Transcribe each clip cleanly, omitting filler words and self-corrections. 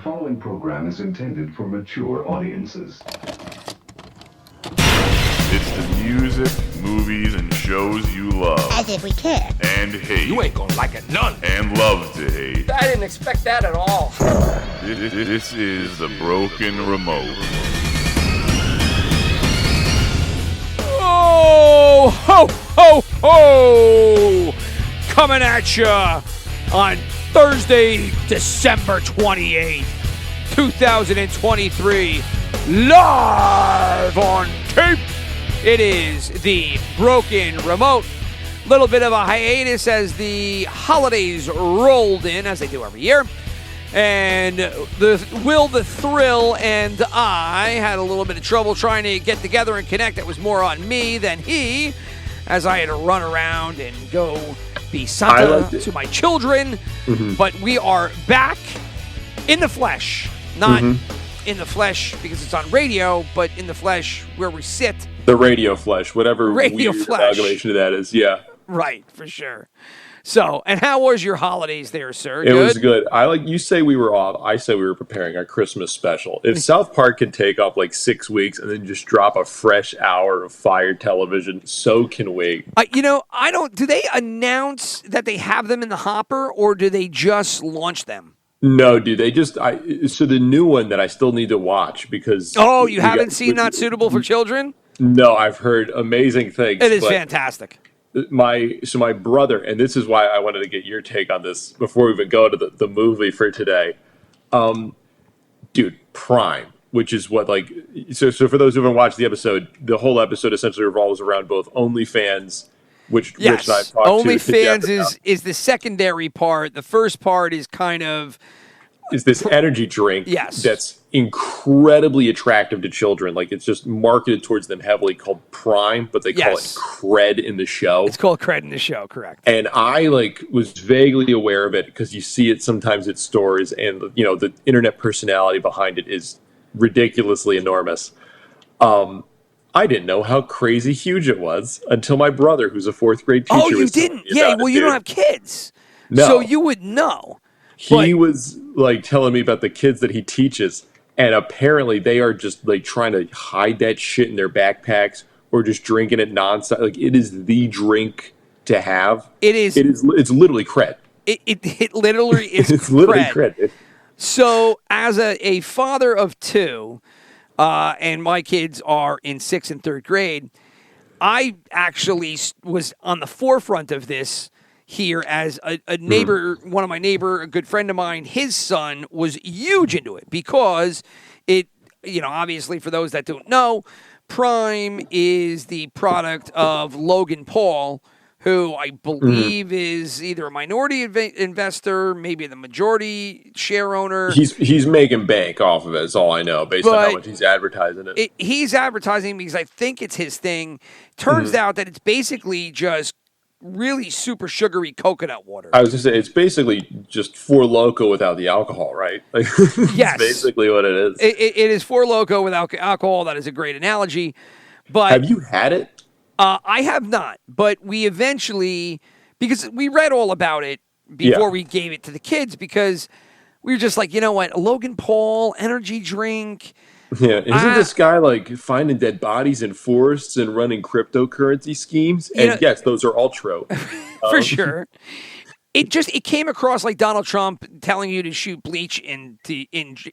following program is intended for mature audiences. It's the music, movies, and shows you love. As if we care. And hate. You ain't gonna like it none. And love to hate. I didn't expect that at all. This is the Broken Remote. Oh, ho, ho, ho! Coming at you on Thursday, December 28th, 2023, live on tape. It is the Broken Remote. Little bit of a hiatus as the holidays rolled in, as they do every year. And the Thrill and I had a little bit of trouble trying to get together and connect. That was more on me than he, as I had to run around and go be Santa to my children. Mm-hmm. But we are back in the flesh. Not in the flesh because it's on radio, but in the flesh where we sit. The radio flesh, whatever radio weird flesh. amalgamation of that is, yeah. Right, for sure. So, and how was your holidays there, sir? It was good. You say we were off. I say we were preparing our Christmas special. If South Park can take off like 6 weeks and then just drop a fresh hour of Fire television, so can we. Do they announce that they have them in the hopper or do they just launch them? No, dude, so the new one that I still need to watch because... Oh, you haven't seen Not Suitable for Children? No, I've heard amazing things. It is fantastic. My brother, and this is why I wanted to get your take on this before we even go to the movie for today. Dude, Prime, which is what so for those who haven't watched the episode, the whole episode essentially revolves around both OnlyFans, which yes, Rich and I talked OnlyFans is the secondary part. The first part is kind of this energy drink that's incredibly attractive to children. Like, it's just marketed towards them heavily, called Prime, but they call it Cred in the show. It's called Cred in the show, correct. And I was vaguely aware of it because you see it sometimes at stores, and the internet personality behind it is ridiculously enormous. I didn't know how crazy huge it was until my brother, who's a fourth grade teacher. Oh, you didn't? Yeah, well, you don't have kids. No. So you would know. He was telling me about the kids that he teaches, and apparently they are just trying to hide that shit in their backpacks or just drinking it nonstop. It is the drink to have. It is. It's literally Cred. It literally is. It's literally Cred. So as a father of two, and my kids are in 6th and 3rd grade, I actually was on the forefront of this here as a neighbor, one of my neighbor, a good friend of mine, his son was huge into it because it, obviously for those that don't know, Prime is the product of Logan Paul, who I believe is either a minority investor, maybe the majority share owner. He's making bank off of it, is all I know, based on how much he's advertising it. He's advertising because I think it's his thing. Turns out that it's basically just really super sugary coconut water. I was going to say, it's basically just Four Loko without the alcohol, right? Yes. That's basically what it is. It is Four Loko without alcohol. That is a great analogy. But have you had it? I have not, but we eventually, because we read all about it before we gave it to the kids, because we were just like, you know what, Logan Paul, energy drink. Yeah, isn't this guy finding dead bodies in forests and running cryptocurrency schemes? And yes, those are all true. For sure. It came across like Donald Trump telling you to shoot bleach and to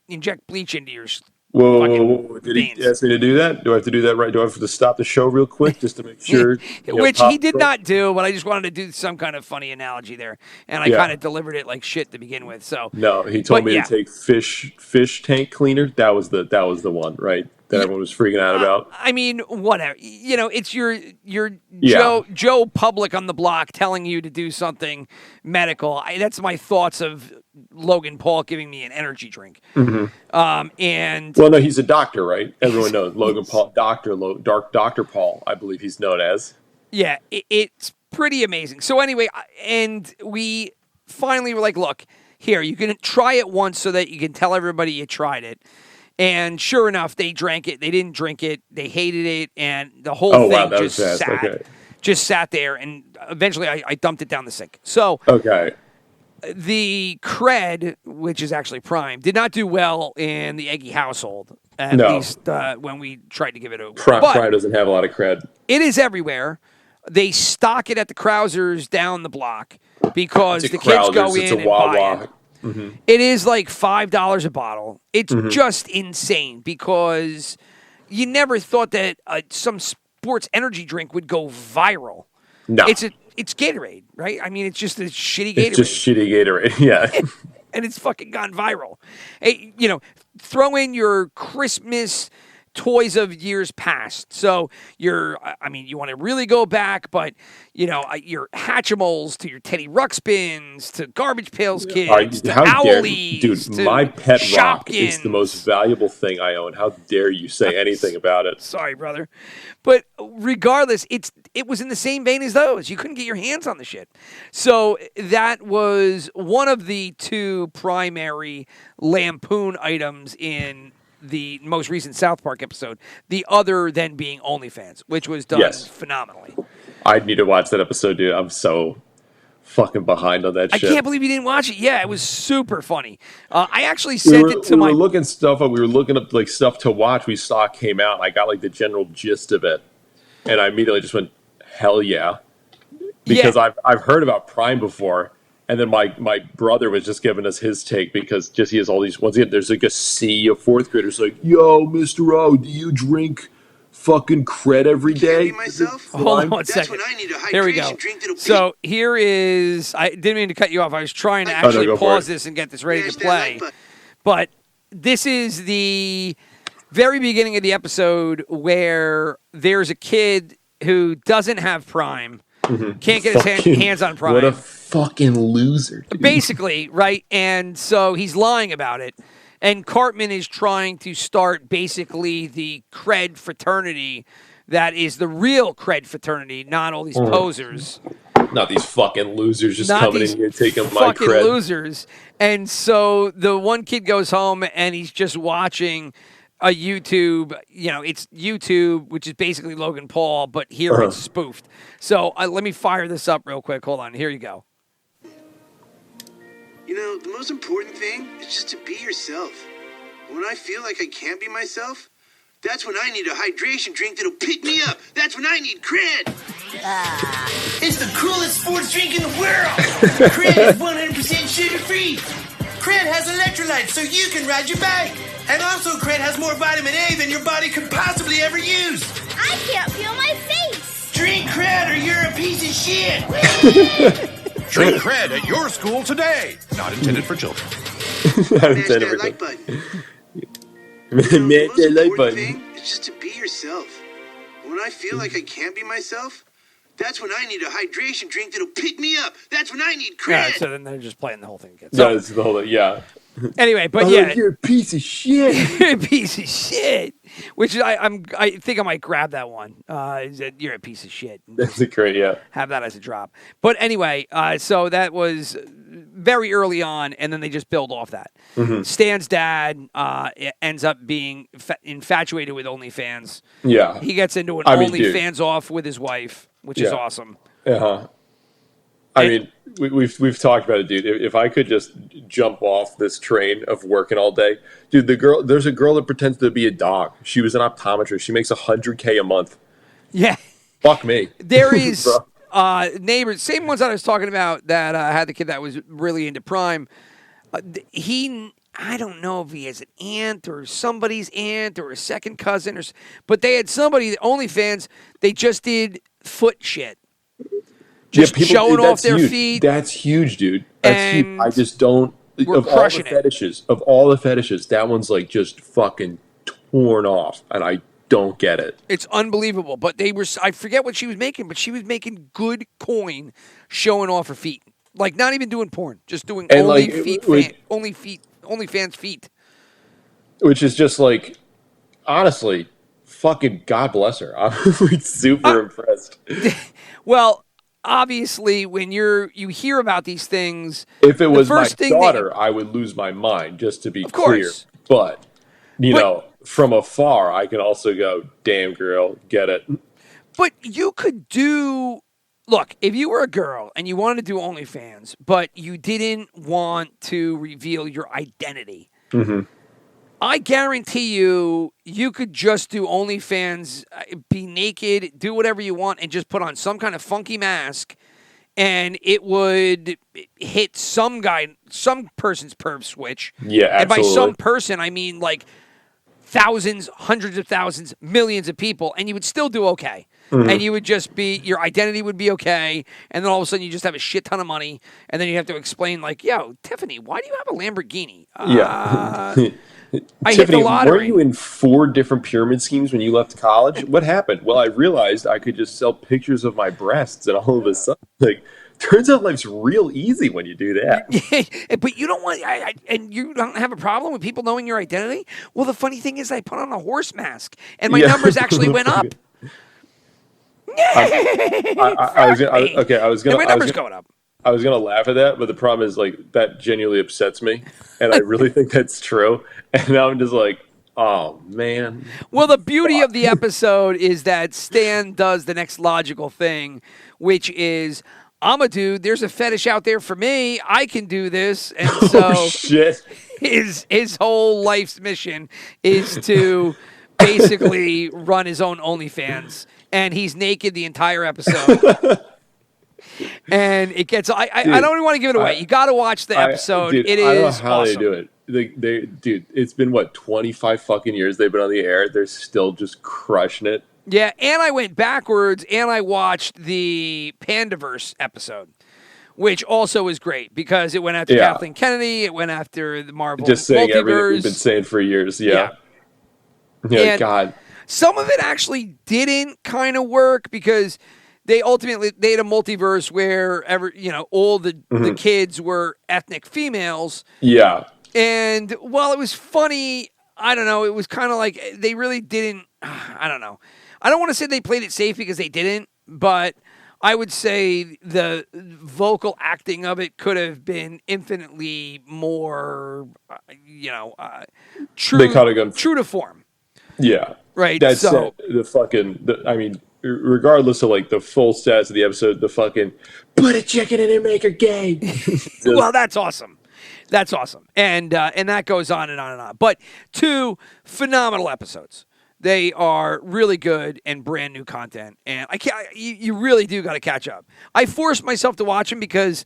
inject bleach into your Whoa. Did he ask me to do that? Do I have to do that right? Do I have to stop the show real quick just to make sure? Which he did not do, but I just wanted to do some kind of funny analogy there. And I kind of delivered it like shit to begin with. So no, he told me to take fish tank cleaner. That was the one, right? That everyone was freaking out about. I mean, whatever. It's your Joe Public on the block telling you to do something medical. That's my thoughts of Logan Paul giving me an energy drink. And well, no, he's a doctor, right? Everyone knows Logan Paul, Dr. Paul, I believe he's known as. Yeah, it's pretty amazing. So anyway, and we finally were like, look, here, you can try it once so that you can tell everybody you tried it. And sure enough, they drank it. They didn't drink it. They hated it. And the whole thing just sat there. And eventually I dumped it down the sink. So okay. the cred, which is actually Prime, did not do well in the Eggy household. At No. least when we tried to give it away. Prime doesn't have a lot of cred. It is everywhere. They stock it at the Krausers down the block because the kids go in and buy it. Mm-hmm. It is like $5 a bottle. It's just insane because you never thought that some sports energy drink would go viral. No. It's Gatorade, right? I mean, it's just a shitty Gatorade. It's just shitty Gatorade, yeah. And it's fucking gone viral. Hey, throw in your Christmas toys of years past. So you want to really go back, but your Hatchimals to your Teddy Ruxpins to Garbage Pails Kids to Owlies. Dude, my pet Shopkins. rock is the most valuable thing I own. How dare you say anything about it? Sorry, brother. But regardless, it was in the same vein as those. You couldn't get your hands on the shit. So that was one of the two primary Lampoon items in the most recent South Park episode. The other then being OnlyFans, which was done phenomenally. I need to watch that episode, dude. I'm so fucking behind on that shit. I can't believe you didn't watch it. Yeah, it was super funny. I actually sent it to we were looking stuff up. We were looking up like stuff to watch. We saw it came out. And I got like the general gist of it, and I immediately just went, "Hell yeah!" Because I've heard about Prime before, and then my brother was just giving us his take because he has all these. Once again, there's like a sea of fourth graders like, "Yo, Mr. O, do you drink fucking cred every day?" Hold on one second. There we go. So here is. I didn't mean to cut you off. I was trying to actually pause this and get this ready to play. But this is the very beginning of the episode where there's a kid who doesn't have Prime, can't get his hands on Prime. What a fucking loser, dude. Basically, right? And so he's lying about it. And Cartman is trying to start basically the cred fraternity that is the real cred fraternity, not all these posers. Not these fucking losers just coming in here taking my fucking cred. Losers. And so the one kid goes home and he's just watching a YouTube, it's YouTube, which is basically Logan Paul, but here it's spoofed. So let me fire this up real quick. Hold on. Here you go. The most important thing is just to be yourself. When I feel like I can't be myself, that's when I need a hydration drink that'll pick me up. That's when I need cred. It's the coolest sports drink in the world. Cred is 100% sugar-free. Cred has electrolytes so you can ride your bike. And also Cred has more vitamin A than your body could possibly ever use. I can't feel my face. Drink Cred or you're a piece of shit. Drink cred at your school today. Not intended for children. Smash that like button. The most important thing is just to be yourself. When I feel like I can't be myself, that's when I need a hydration drink that'll pick me up. That's when I need cred. So then they're just playing the whole thing again. So, it's the whole thing, yeah. Anyway, but you're a piece of shit. You're a piece of shit. Which I think I might grab that one. You're a piece of shit. That's a great, yeah. Have that as a drop. But anyway, so that was very early on, and then they just build off that. Stan's dad ends up being infatuated with OnlyFans. Yeah. He gets into an OnlyFans off with his wife, which is awesome. I mean, we've talked about it, dude. If I could just jump off this train of working all day, dude. There's a girl that pretends to be a dog. She was an optometrist. She makes $100K a month. Yeah. Fuck me. There is neighbors, same ones that I was talking about that had the kid that was really into Prime. I don't know if he has an aunt or somebody's aunt or a second cousin, but they had somebody, OnlyFans, they just did foot shit. Just showing off their feet. That's huge, dude. That's huge. I just don't. Of all the fetishes, that one's like just fucking torn off, and I don't get it. It's unbelievable. But I forget what she was making, but she was making good coin showing off her feet. Like, not even doing porn, just doing OnlyFans feet. Which is just like, honestly, fucking God bless her. I'm like super impressed. Well, obviously, when you hear about these things, if it was my daughter, I would lose my mind. Just to be clear, but from afar, I can also go, "Damn girl, get it." But you could do look, if you were a girl and you wanted to do OnlyFans, but you didn't want to reveal your identity, I guarantee you could just do OnlyFans, be naked, do whatever you want, and just put on some kind of funky mask, and it would hit some person's perv switch. Yeah, And by absolutely. some person, I mean like thousands, hundreds of thousands, millions of people, and you would still do okay. And you would just be, your identity would be okay, and then all of a sudden you just have a shit ton of money, and then you have to explain like, yo, Tiffany, why do you have a Lamborghini? I hit the Tiffany, lottery. weren't you in 4 different pyramid schemes when you left college? What happened? Well, I realized I could just sell pictures of my breasts, and all of a sudden, like, turns out life's real easy when you do that. But you don't want, and you don't have a problem with people knowing your identity? Well, the funny thing is I put on a horse mask, and my numbers actually went up. I was gonna. My numbers going up. I was gonna laugh at that, but the problem is like that genuinely upsets me, and I really think that's true. And now I'm just like, oh man. Well, the beauty of the episode is that Stan does the next logical thing, which is, I'm a dude. There's a fetish out there for me. I can do this, and so Oh shit. his whole life's mission is to basically run his own OnlyFans, and he's naked the entire episode. And it gets. I don't even want to give it away. You got to watch the episode. Dude, it is I don't know how awesome. they do it. Dude, it's been what 25 fucking years they've been on the air. They're still just crushing it. Yeah, and I went backwards and I watched the Pandaverse episode, which also is great because it went after Kathleen Kennedy. It went after the Marvel Just saying multiverse. everything we've been saying for years. Yeah. And God. Some of it actually didn't kind of work because they had a multiverse where all the kids were ethnic females. Yeah. And while it was funny, I don't know, it was kind of like they really didn't. I don't know. I don't want to say they played it safe because they didn't, but I would say the vocal acting of it could have been infinitely more, true to form. Yeah. Right. That's so I mean, regardless of like the full stats of the episode, the fucking put a chicken in and make her gay. well, that's awesome. That's awesome. And that goes on and on and on. But 2 phenomenal episodes. They are really good and brand new content. And you really do got to catch up. I forced myself to watch them because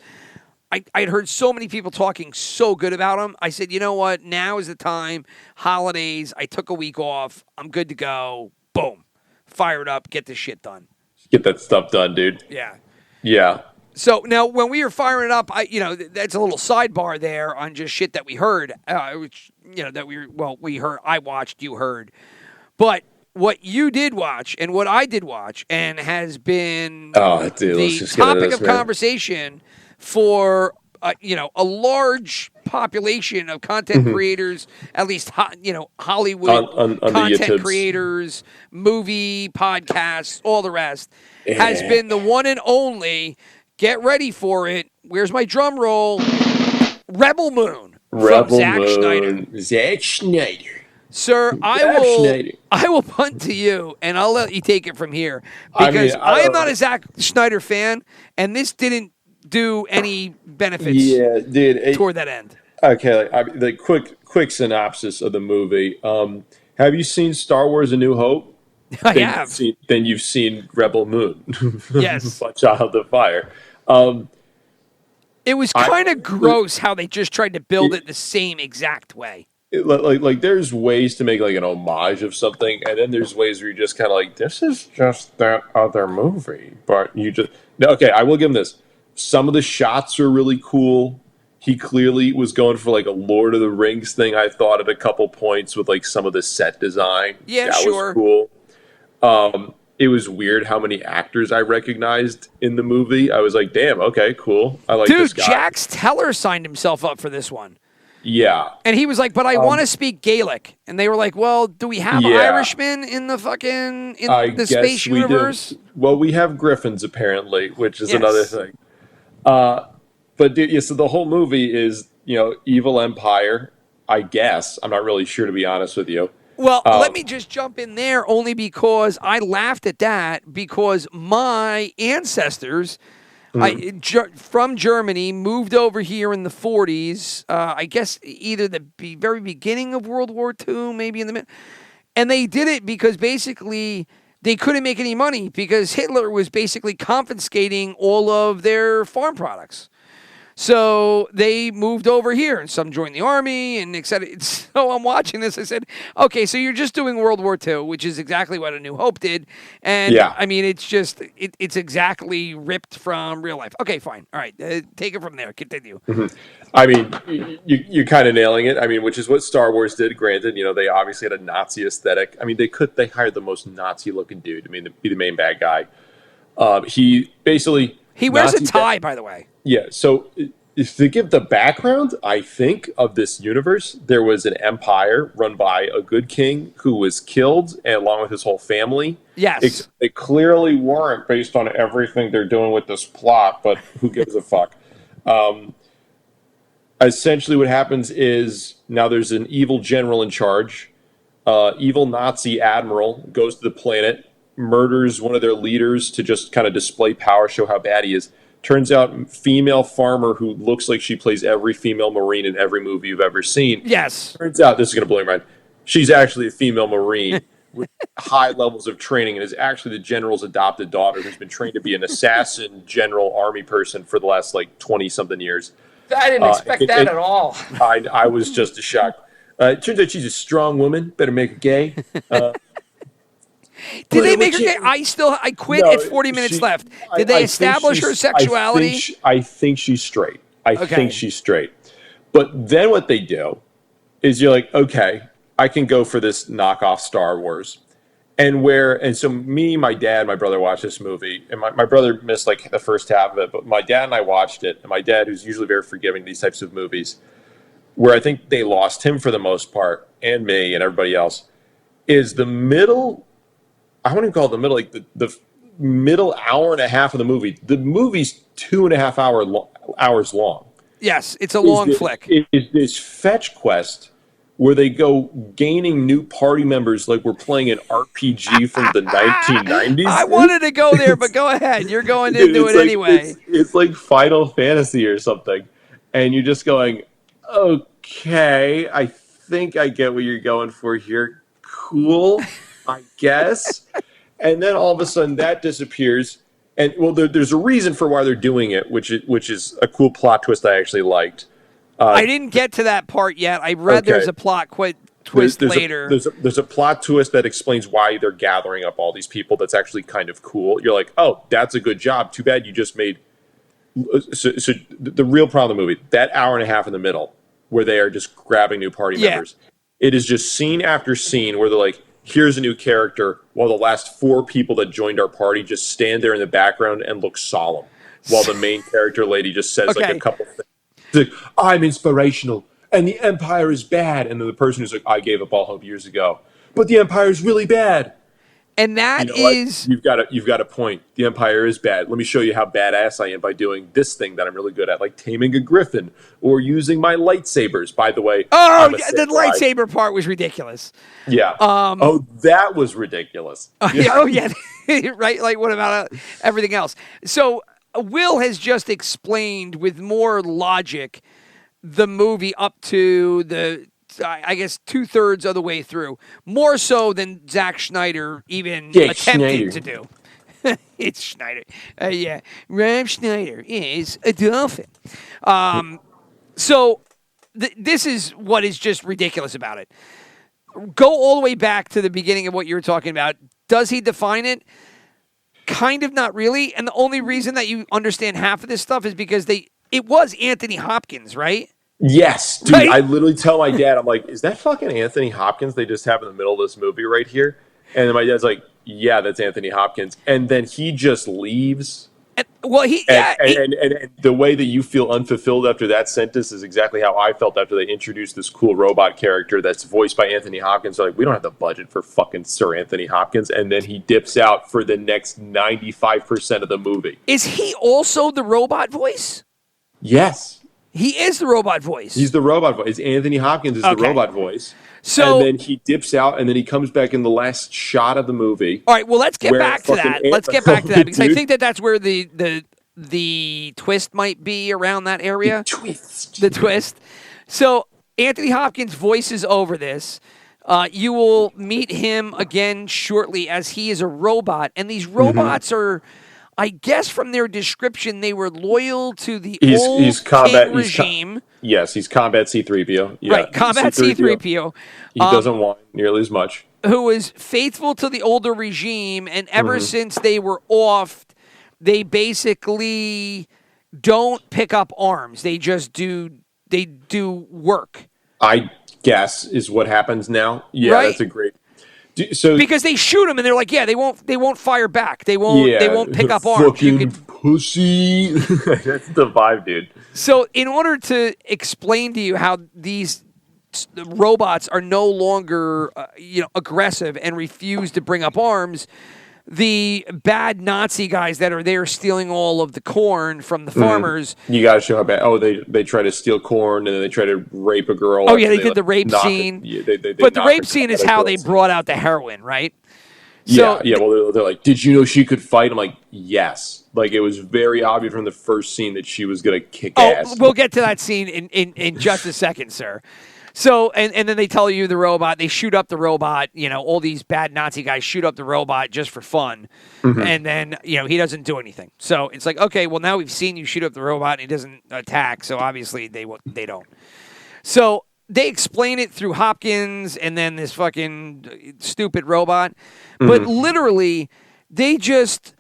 I'd heard so many people talking so good about them. I said, you know what? Now is the time. Holidays. I took a week off. I'm good to go. Boom. Fire it up. Get this shit done. Get that stuff done, dude. Yeah. Yeah. So now, when we were firing it up, that's a little sidebar there on just shit that we heard, which we heard. I watched, you heard, but what you did watch and what I did watch, and has been the topic of conversation for a large population of content creators, at least Hollywood on content creators, movie podcasts, all the rest, has been the one and only. Get ready for it. Where's my drum roll? Rebel Moon from Zach Snyder. Zach Snyder. Sir, I will punt to you, and I'll let you take it from here. Because I am not a Zach Snyder fan, and this didn't do any benefits toward that end. Okay, the quick synopsis of the movie. Have you seen Star Wars: A New Hope? I have. Then you've seen Rebel Moon. Yes. Child of Fire. It was kind of gross how they just tried to build it the same exact way. Like there's ways to make like an homage of something, and then there's ways where you're just kind of like, this is just that other movie. But you just... No, okay, I will give him this. Some of the shots are really cool. He clearly was going for like a Lord of the Rings thing, I thought, at a couple points with like some of the set design. Yeah, that sure. was cool. It was weird how many actors I recognized in the movie. I was like, damn, okay, cool. I like this guy. Dude, Jax Teller signed himself up for this one. Yeah. And he was like, but I want to speak Gaelic. And they were like, well, do we have Irishmen in the space universe? Well, we have Griffins, apparently, which is another thing. But dude, so the whole movie is, evil empire, I guess. I'm not really sure, to be honest with you. Well, let me just jump in there only because I laughed at that because my ancestors from Germany moved over here in the 40s, I guess either the very beginning of World War II, maybe in the mid. And they did it because basically they couldn't make any money because Hitler was basically confiscating all of their farm products. So they moved over here, and some joined the army, and et cetera. So I'm watching this. I said, okay, so you're just doing World War II, which is exactly what A New Hope did. And, I mean, it's just, it's exactly ripped from real life. Okay, fine. All right, take it from there. Continue. Mm-hmm. I mean, you're kind of nailing it. I mean, which is what Star Wars did. Granted, they obviously had a Nazi aesthetic. I mean, they hired the most Nazi-looking dude. I mean, to be the main bad guy. He basically... He wears a tie, by the way. Yeah, so to give the background, I think, of this universe, there was an empire run by a good king who was killed, and along with his whole family. Yes. They clearly weren't based on everything they're doing with this plot, but who gives a fuck? Essentially what happens is now there's an evil general in charge. Evil Nazi admiral goes to the planet, murders one of their leaders to just kind of display power, show how bad he is. Turns out female farmer who looks like she plays every female Marine in every movie you've ever seen. Yes. Turns out, this is going to blow your mind, she's actually a female Marine with high levels of training and is actually the general's adopted daughter who's been trained to be an assassin general army person for the last 20-something years. I didn't expect that at all. I was just a shock. It turns out she's a strong woman. Better make her gay. Did they make her gay? I quit at 40 minutes left. Did they establish her sexuality? I think she's straight. I think she's straight. But then what they do is you're like, okay, I can go for this knockoff Star Wars. And so me, my dad, my brother watched this movie, and my brother missed the first half of it, but my dad and I watched it, and my dad, who's usually very forgiving of these types of movies, where I think they lost him for the most part, and me and everybody else, is the middle, I wouldn't call it the middle, the middle hour and a half of the movie. The movie's 2.5 hours long. Yes, it's a long flick. It is this fetch quest where they go gaining new party members like we're playing an RPG from the 1990s. I wanted to go there, but go ahead. You're going into it anyway. It's like Final Fantasy or something. And you're just going, okay, I think I get what you're going for here. Cool, I guess. And then all of a sudden that disappears. And, well, there's a reason for why they're doing it, which is a cool plot twist I actually liked. I didn't get to that part yet. I read there's a plot twist later. There's a plot twist that explains why they're gathering up all these people that's actually kind of cool. You're like, oh, that's a good job. Too bad you just made... So the real problem of the movie, that hour and a half in the middle, where they are just grabbing new party members, it is just scene after scene where they're like, here's a new character, while the last 4 people that joined our party just stand there in the background and look solemn, while the main character lady just says a couple things. Like, I'm inspirational, and the Empire is bad. And then the person who's like, I gave up all hope years ago, but the Empire is really bad. And that is... You've got a point. The Empire is bad. Let me show you how badass I am by doing this thing that I'm really good at, like taming a griffin or using my lightsabers. By the way, the lightsaber part was ridiculous. Yeah. That was ridiculous. Yeah. Right? Like, what about everything else? So... Will has just explained with more logic the movie up to the, I guess, 2/3 of the way through. More so than Zach Snyder even attempted to do. It's Schneider. Rob Schneider is a dolphin. So this is what is just ridiculous about it. Go all the way back to the beginning of what you were talking about. Does he define it? Kind of, not really. And the only reason that you understand half of this stuff is because it was Anthony Hopkins, right? Yes, dude. Right? I literally tell my dad, I'm like, is that fucking Anthony Hopkins they just have in the middle of this movie right here? And then my dad's like, yeah, that's Anthony Hopkins. And then he just leaves. And the way that you feel unfulfilled after that sentence is exactly how I felt after they introduced this cool robot character that's voiced by Anthony Hopkins. They're like, we don't have the budget for fucking Sir Anthony Hopkins. And then he dips out for the next 95% of the movie. Is he also the robot voice? Yes. He is the robot voice. He's the robot voice. Anthony Hopkins is the robot voice. So, and then he dips out, and then he comes back in the last shot of the movie. All right, well, let's get back to that. Let's get back to that because I Dude. think that's where the twist might be around that area. The twist. So Anthony Hopkins voices over this. You will meet him again shortly as he is a robot, and these robots are, I guess, from their description, they were loyal to the old King regime. Yes, he's combat C-3PO. Yeah, right, combat C-3PO. He doesn't want nearly as much. Who was faithful to the older regime, and ever since they were off, they basically don't pick up arms. They just do work. I guess is what happens now. Yeah, right? That's a great. So because they shoot them and they're like, yeah, they won't fire back. They won't pick up arms. Fucking pussy. That's the vibe, dude. So in order to explain to you how these robots are no longer aggressive and refuse to bring up arms, the bad Nazi guys that are there stealing all of the corn from the farmers. You got to show how bad. Oh, they try to steal corn and then they try to rape a girl. Oh yeah, they did the rape scene. But the rape scene is how they brought out the heroin, right? Yeah, yeah. Well, they're like, "Did you know she could fight?" I'm like, "Yes." Like it was very obvious from the first scene that she was gonna kick ass. We'll get to that scene in just a second, sir. So, and then they tell you the robot, they shoot up the robot, all these bad Nazi guys shoot up the robot just for fun. And then, he doesn't do anything. So it's like, okay, well, now we've seen you shoot up the robot and he doesn't attack. So obviously they don't. So they explain it through Hopkins and then this fucking stupid robot. But literally, they just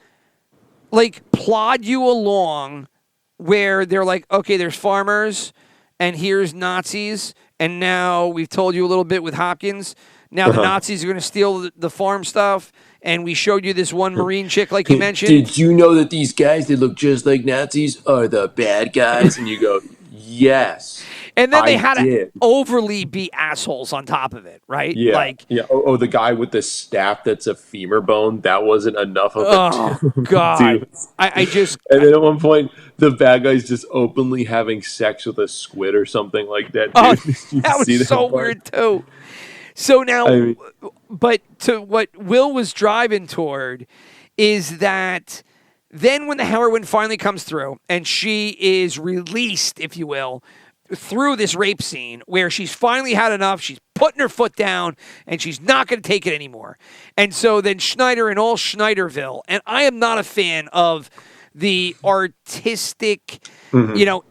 plod you along where they're like, okay, there's farmers and here's Nazis. And now we've told you a little bit with Hopkins. Now the Nazis are going to steal the farm stuff. And we showed you this one Marine chick, like you mentioned. Did you know that these guys that look just like Nazis are the bad guys? And you go, yes. And then they had to overly be assholes on top of it, right? Yeah. Oh, the guy with the staff that's a femur bone. That wasn't enough of it. Oh, God. Dude. I just... And then at one point, the bad guy's just openly having sex with a squid or something like that. Dude. That was so weird, too. So now, but to what Will was driving toward is that then when the heroine finally comes through and she is released, if you will, through this rape scene where she's finally had enough, she's putting her foot down, and she's not going to take it anymore. And so then Snyder and all Schneiderville, and I am not a fan of the artistic,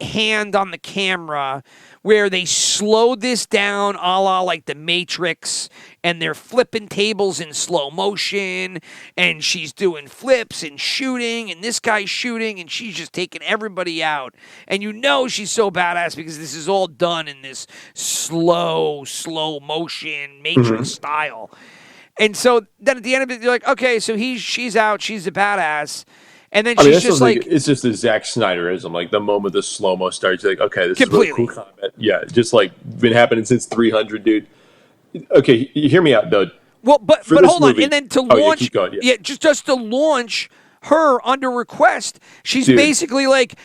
hand on the camera where they slowed this down a la like the Matrix, and they're flipping tables in slow motion, and she's doing flips and shooting, and this guy's shooting, and she's just taking everybody out. And she's so badass because this is all done in this slow motion Matrix style. And so then at the end of it, you're like, okay, so she's out, she's a badass. And then she's just like... It's just the Zach Snyderism. Like, the moment the slow-mo starts, you're like, okay, this completely. is really cool combat. Yeah, just like, been happening since 300, dude. Okay, hear me out, though. Well, but hold on. And then to launch... keep going, just to launch her under request, she's basically like,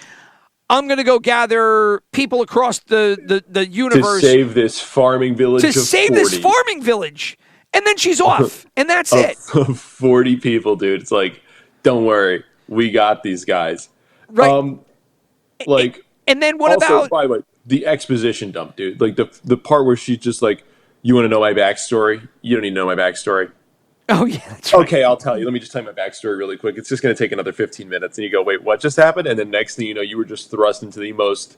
I'm going to go gather people across the universe... To save this farming village of 40. And then she's off. And that's it. 40 people, dude. It's like, don't worry. We got these guys. Right. And then what also, about... by the way, the exposition dump, dude. Like, the part where she's just like, you want to know my backstory? You don't need to know my backstory. Oh, yeah, that's right. Okay, I'll tell you. Let me just tell you my backstory really quick. It's just going to take another 15 minutes. And you go, wait, what just happened? And then next thing you know, you were just thrust into the most,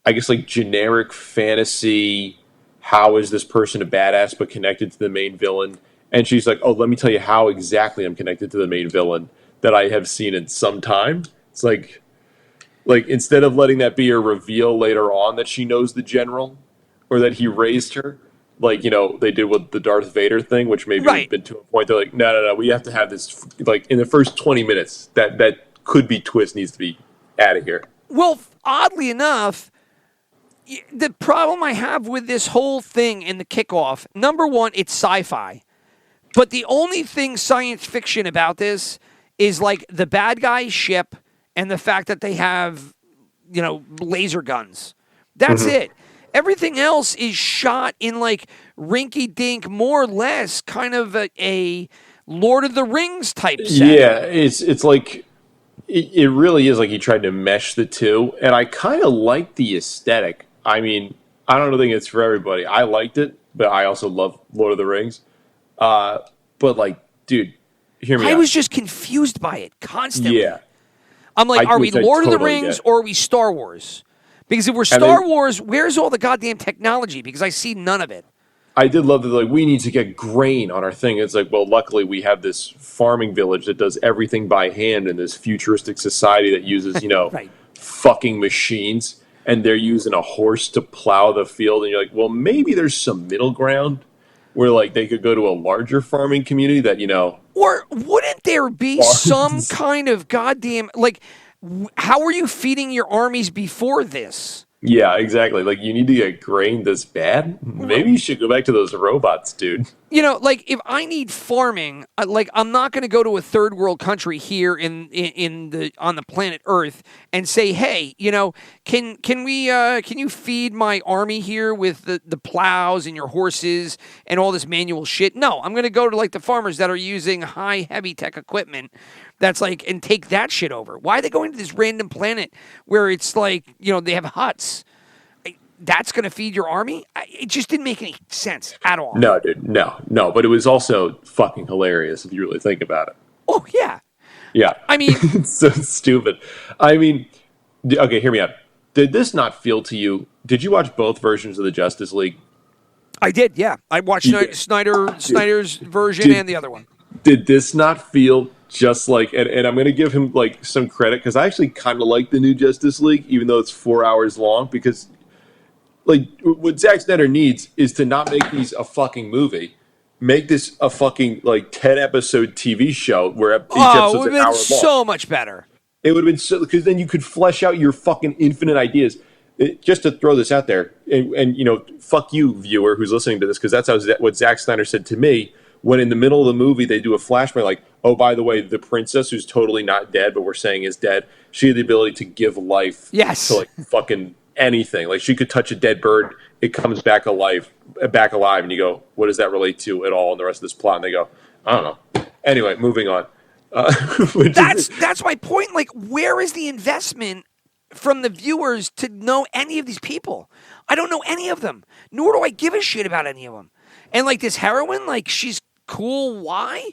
I guess, generic fantasy, how is this person a badass but connected to the main villain? And she's like, oh, let me tell you how exactly I'm connected to the main villain that I have seen in some time. It's like instead of letting that be a reveal later on that she knows the general or that he raised her, they did with the Darth Vader thing, which maybe has been to a point. They're like, no, we have to have this, in the first 20 minutes, that could be twist needs to be out of here. Well, oddly enough, the problem I have with this whole thing in the kickoff, number one, it's sci-fi. But the only thing science fiction about this is the bad guy's ship and the fact that they have, laser guns. That's it. Everything else is shot in like rinky-dink, more or less, kind of a Lord of the Rings type set. Yeah, it's like it really is like he tried to mesh the two, and I kind of like the aesthetic. I mean, I don't think it's for everybody. I liked it, but I also love Lord of the Rings. But like, dude, hear me out. I was just confused by it constantly. Yeah. I'm like, are we which I Lord of the totally Rings get. or are we Star Wars? Because if we're Star Wars, where's all the goddamn technology? Because I see none of it. I did love that, like, we need to get grain on our thing. It's like, well, luckily we have this farming village that does everything by hand in this futuristic society that uses, Right. fucking machines, and they're using a horse to plow the field. And you're like, well, maybe there's some middle ground where, like, they could go to a larger farming community that, Or wouldn't there be some kind of goddamn, like, how are you feeding your armies before this? Yeah, exactly. Like, you need to get grain this bad? Maybe you should go back to those robots, dude. Like, if I need farming, like, I'm not going to go to a third world country here on the planet Earth and say, hey, can you feed my army here with the plows and your horses and all this manual shit? No, I'm going to go to like the farmers that are using high heavy tech equipment. That's like, and take that shit over. Why are they going to this random planet where it's like, they have huts? That's going to feed your army? It just didn't make any sense at all. No, dude, no. But it was also fucking hilarious if you really think about it. Oh, yeah. Yeah. I mean, it's so stupid. I mean, okay, hear me out. Did this not feel to you? Did you watch both versions of the Justice League? I did, yeah. I watched Snyder's version and the other one. Did this not feel just like, and I'm going to give him like some credit because I actually kind of like the new Justice League, even though it's 4 hours long, because like what Zach Snyder needs is to not make these a fucking movie. Make this a fucking like 10 episode TV show where each episode's an hour long. So much better. It would have been so, because then you could flesh out your fucking infinite ideas. Just to throw this out there, and fuck you, viewer, who's listening to this, because that's what Zach Snyder said to me when in the middle of the movie they do a flashback, like, oh, by the way, the princess who's totally not dead, but we're saying is dead, she had the ability to give life to like fucking anything. Like she could touch a dead bird, it comes back alive, and you go, what does that relate to at all in the rest of this plot? And they go, I don't know. Anyway, moving on. That's my point. Like, where is the investment from the viewers to know any of these people? I don't know any of them, nor do I give a shit about any of them. And like this heroine, like she's cool. Why?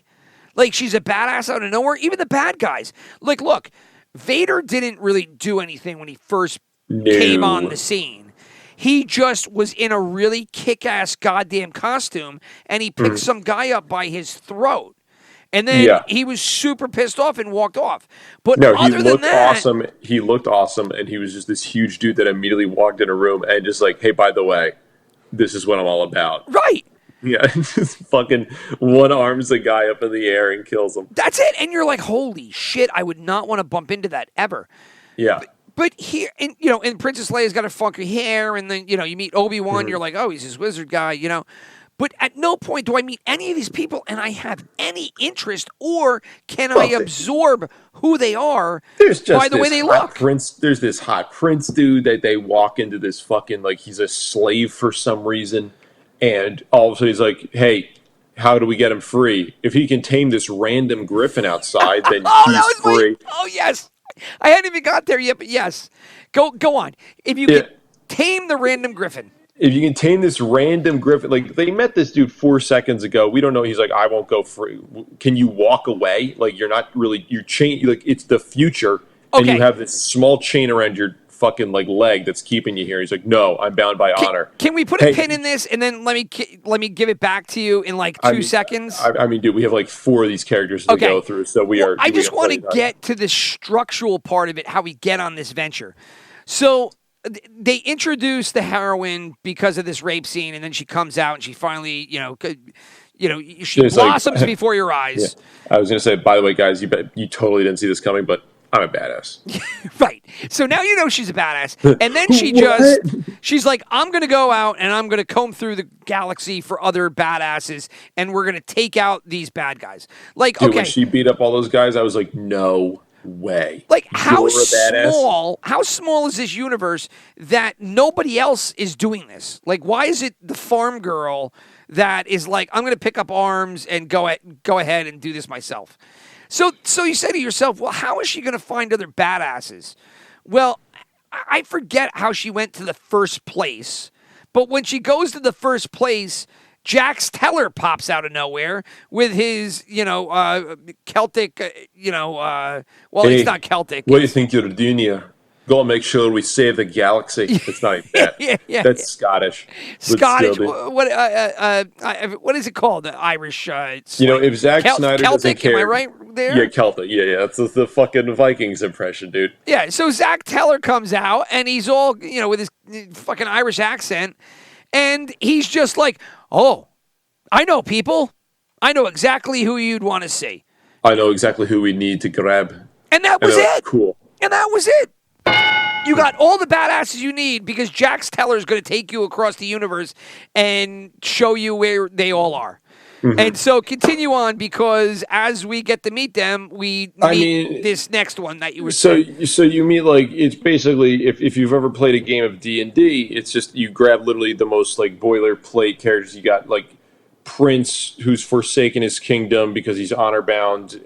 Like she's a badass out of nowhere. Even the bad guys. Like, look, Vader didn't really do anything when he first came on the scene. He just was in a really kick-ass goddamn costume, and he picked some guy up by his throat. And then he was super pissed off and walked off. But no, other he than looked that, awesome. He looked awesome, and he was just this huge dude that immediately walked in a room and just like, hey, by the way, this is what I'm all about. Right. Yeah, just fucking one arms a guy up in the air and kills him. That's it. And you're like, holy shit, I would not want to bump into that ever. Yeah. But here, and and Princess Leia's got a funky hair, and then, you meet Obi-Wan, you're like, oh, he's this wizard guy, But at no point do I meet any of these people and I have any interest, or can I absorb who they are by the way they look. There's this hot prince dude that they walk into this fucking, like, he's a slave for some reason. And all of a sudden he's like, hey, how do we get him free? If he can tame this random griffin outside, then he's free. Oh, yes. I hadn't even got there yet, but yes. Go on. If you can tame the random griffin. If you can tame this random griffin, like they met this dude 4 seconds ago. We don't know. He's like, I won't go free. Can you walk away? Like you're not really, you're chain, like it's the future, and you have this small chain around your fucking like leg that's keeping you here. He's like, no, I'm bound by honor. Can we put a pin in this and then let me give it back to you in like 2 seconds? I mean, dude, we have like 4 of these characters to go through, so we are. I just want to get to the structural part of it, how we get on this venture. So they introduce the heroine because of this rape scene, and then she comes out and she finally, she blossoms before your eyes. Yeah. I was going to say, by the way, guys, you totally didn't see this coming, but I'm a badass. Right. So now you know she's a badass. And then she's like, I'm going to go out and I'm going to comb through the galaxy for other badasses, and we're going to take out these bad guys. Like, Dude, when she beat up all those guys, I was like, no way. Like, how You're a badass. small is this universe that nobody else is doing this? Like, why is it the farm girl that is like, I'm going to pick up arms and go ahead and do this myself? So you say to yourself, well, how is she going to find other badasses? Well, I forget how she went to the first place, but when she goes to the first place, Jax Teller pops out of nowhere with his, Celtic, well, Hey, it's not Celtic. What do you think you're doing here? Go and make sure we save the galaxy. It's not even that. That's Scottish. Scottish. What is it called? The Irish. If Zach Snyder doesn't Celtic, care, am I right there? Yeah, Celtic. Yeah. That's the fucking Vikings impression, dude. Yeah. So Zach Teller comes out and he's all, with his fucking Irish accent, and he's just like, "Oh, I know people. I know exactly who you'd want to see. I know exactly who we need to grab." And that was it. Cool. And that was it. You got all the badasses you need because Jax Teller is going to take you across the universe and show you where they all are. Mm-hmm. And so continue on, because as we get to meet them, we meet this next one that you were saying. So you meet, like, it's basically, if you've ever played a game of D&D, it's just you grab literally the most, like, boilerplate characters. You got, like, Prince, who's forsaken his kingdom because he's honor bound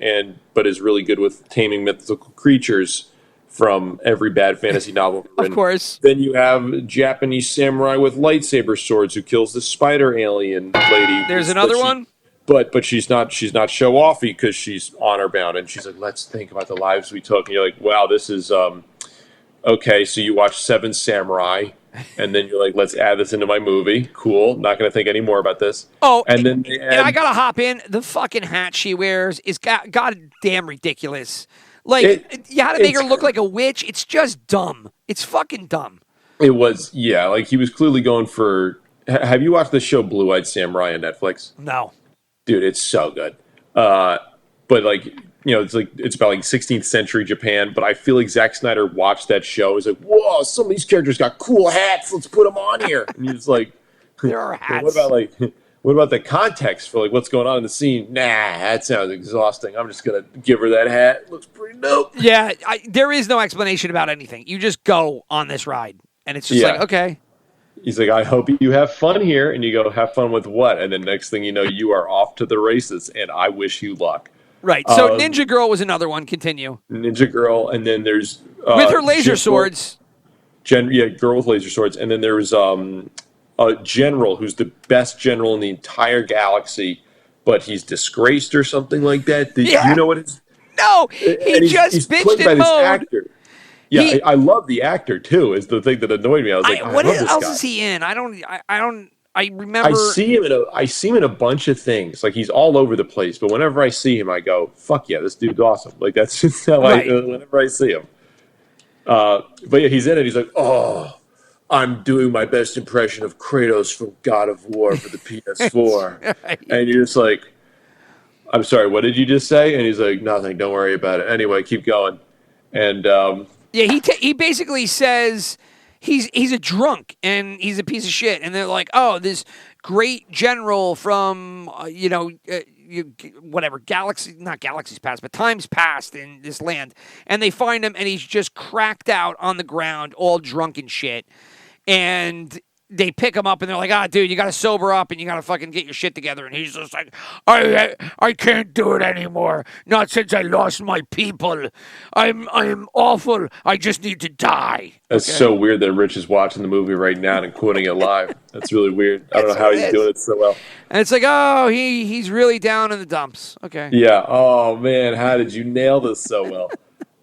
but is really good with taming mythical creatures from every bad fantasy novel. Of course. Then you have Japanese samurai with lightsaber swords who kills the spider alien lady. There's another one. But she's not show offy because she's honor bound, and she's like, let's think about the lives we took. And you're like, wow, this is okay. So you watch Seven Samurai, and then you're like, let's add this into my movie. Cool. Not going to think any more about this. Oh, and I gotta hop in. The fucking hat she wears is goddamn ridiculous. Like, you had to make her look like a witch. It's just dumb. It's fucking dumb. It was, yeah. Like, he was clearly going for. Have you watched the show Blue Eyed Samurai on Netflix? No. Dude, it's so good. But, like, it's about, like, 16th century Japan, but I feel like Zack Snyder watched that show. He's like, whoa, some of these characters got cool hats. Let's put them on here. And he's like, there are hats. What about the context for, like, what's going on in the scene? Nah, that sounds exhausting. I'm just going to give her that hat. Looks pretty dope. Yeah, there is no explanation about anything. You just go on this ride, and it's just like, okay. He's like, I hope you have fun here. And you go, have fun with what? And then next thing you know, you are off to the races, and I wish you luck. Right. So Ninja Girl was another one. Continue. Ninja Girl, and then there's... with her laser swords. Girl with laser swords. And then there's... a general who's the best general in the entire galaxy, but he's disgraced or something like that. Do you know what it's? No, he's bitched and mowed. Yeah, I love the actor too. Is the thing that annoyed me. I was like, what else is he in? I remember. I see him in a bunch of things. Like, he's all over the place. But whenever I see him, I go, "Fuck yeah, this dude's awesome!" Like, that's just how whenever I see him. But yeah, he's in it. He's like, "Oh, I'm doing my best impression of Kratos from God of War for the PS4." Right. And you're just like, I'm sorry, what did you just say? And he's like, nothing, don't worry about it. Anyway, keep going. And he basically says he's a drunk and he's a piece of shit. And they're like, oh, this great general from, whatever, not galaxies past, but times past in this land. And they find him and he's just cracked out on the ground, all drunk and shit. And they pick him up and they're like, dude, you got to sober up and you got to fucking get your shit together. And he's just like, I can't do it anymore. Not since I lost my people. I'm awful. I just need to die. That's so weird that Rich is watching the movie right now and quoting it live. That's really weird. I don't know how he's doing it so well. And it's like, he's really down in the dumps. Okay. Yeah. Oh, man, how did you nail this so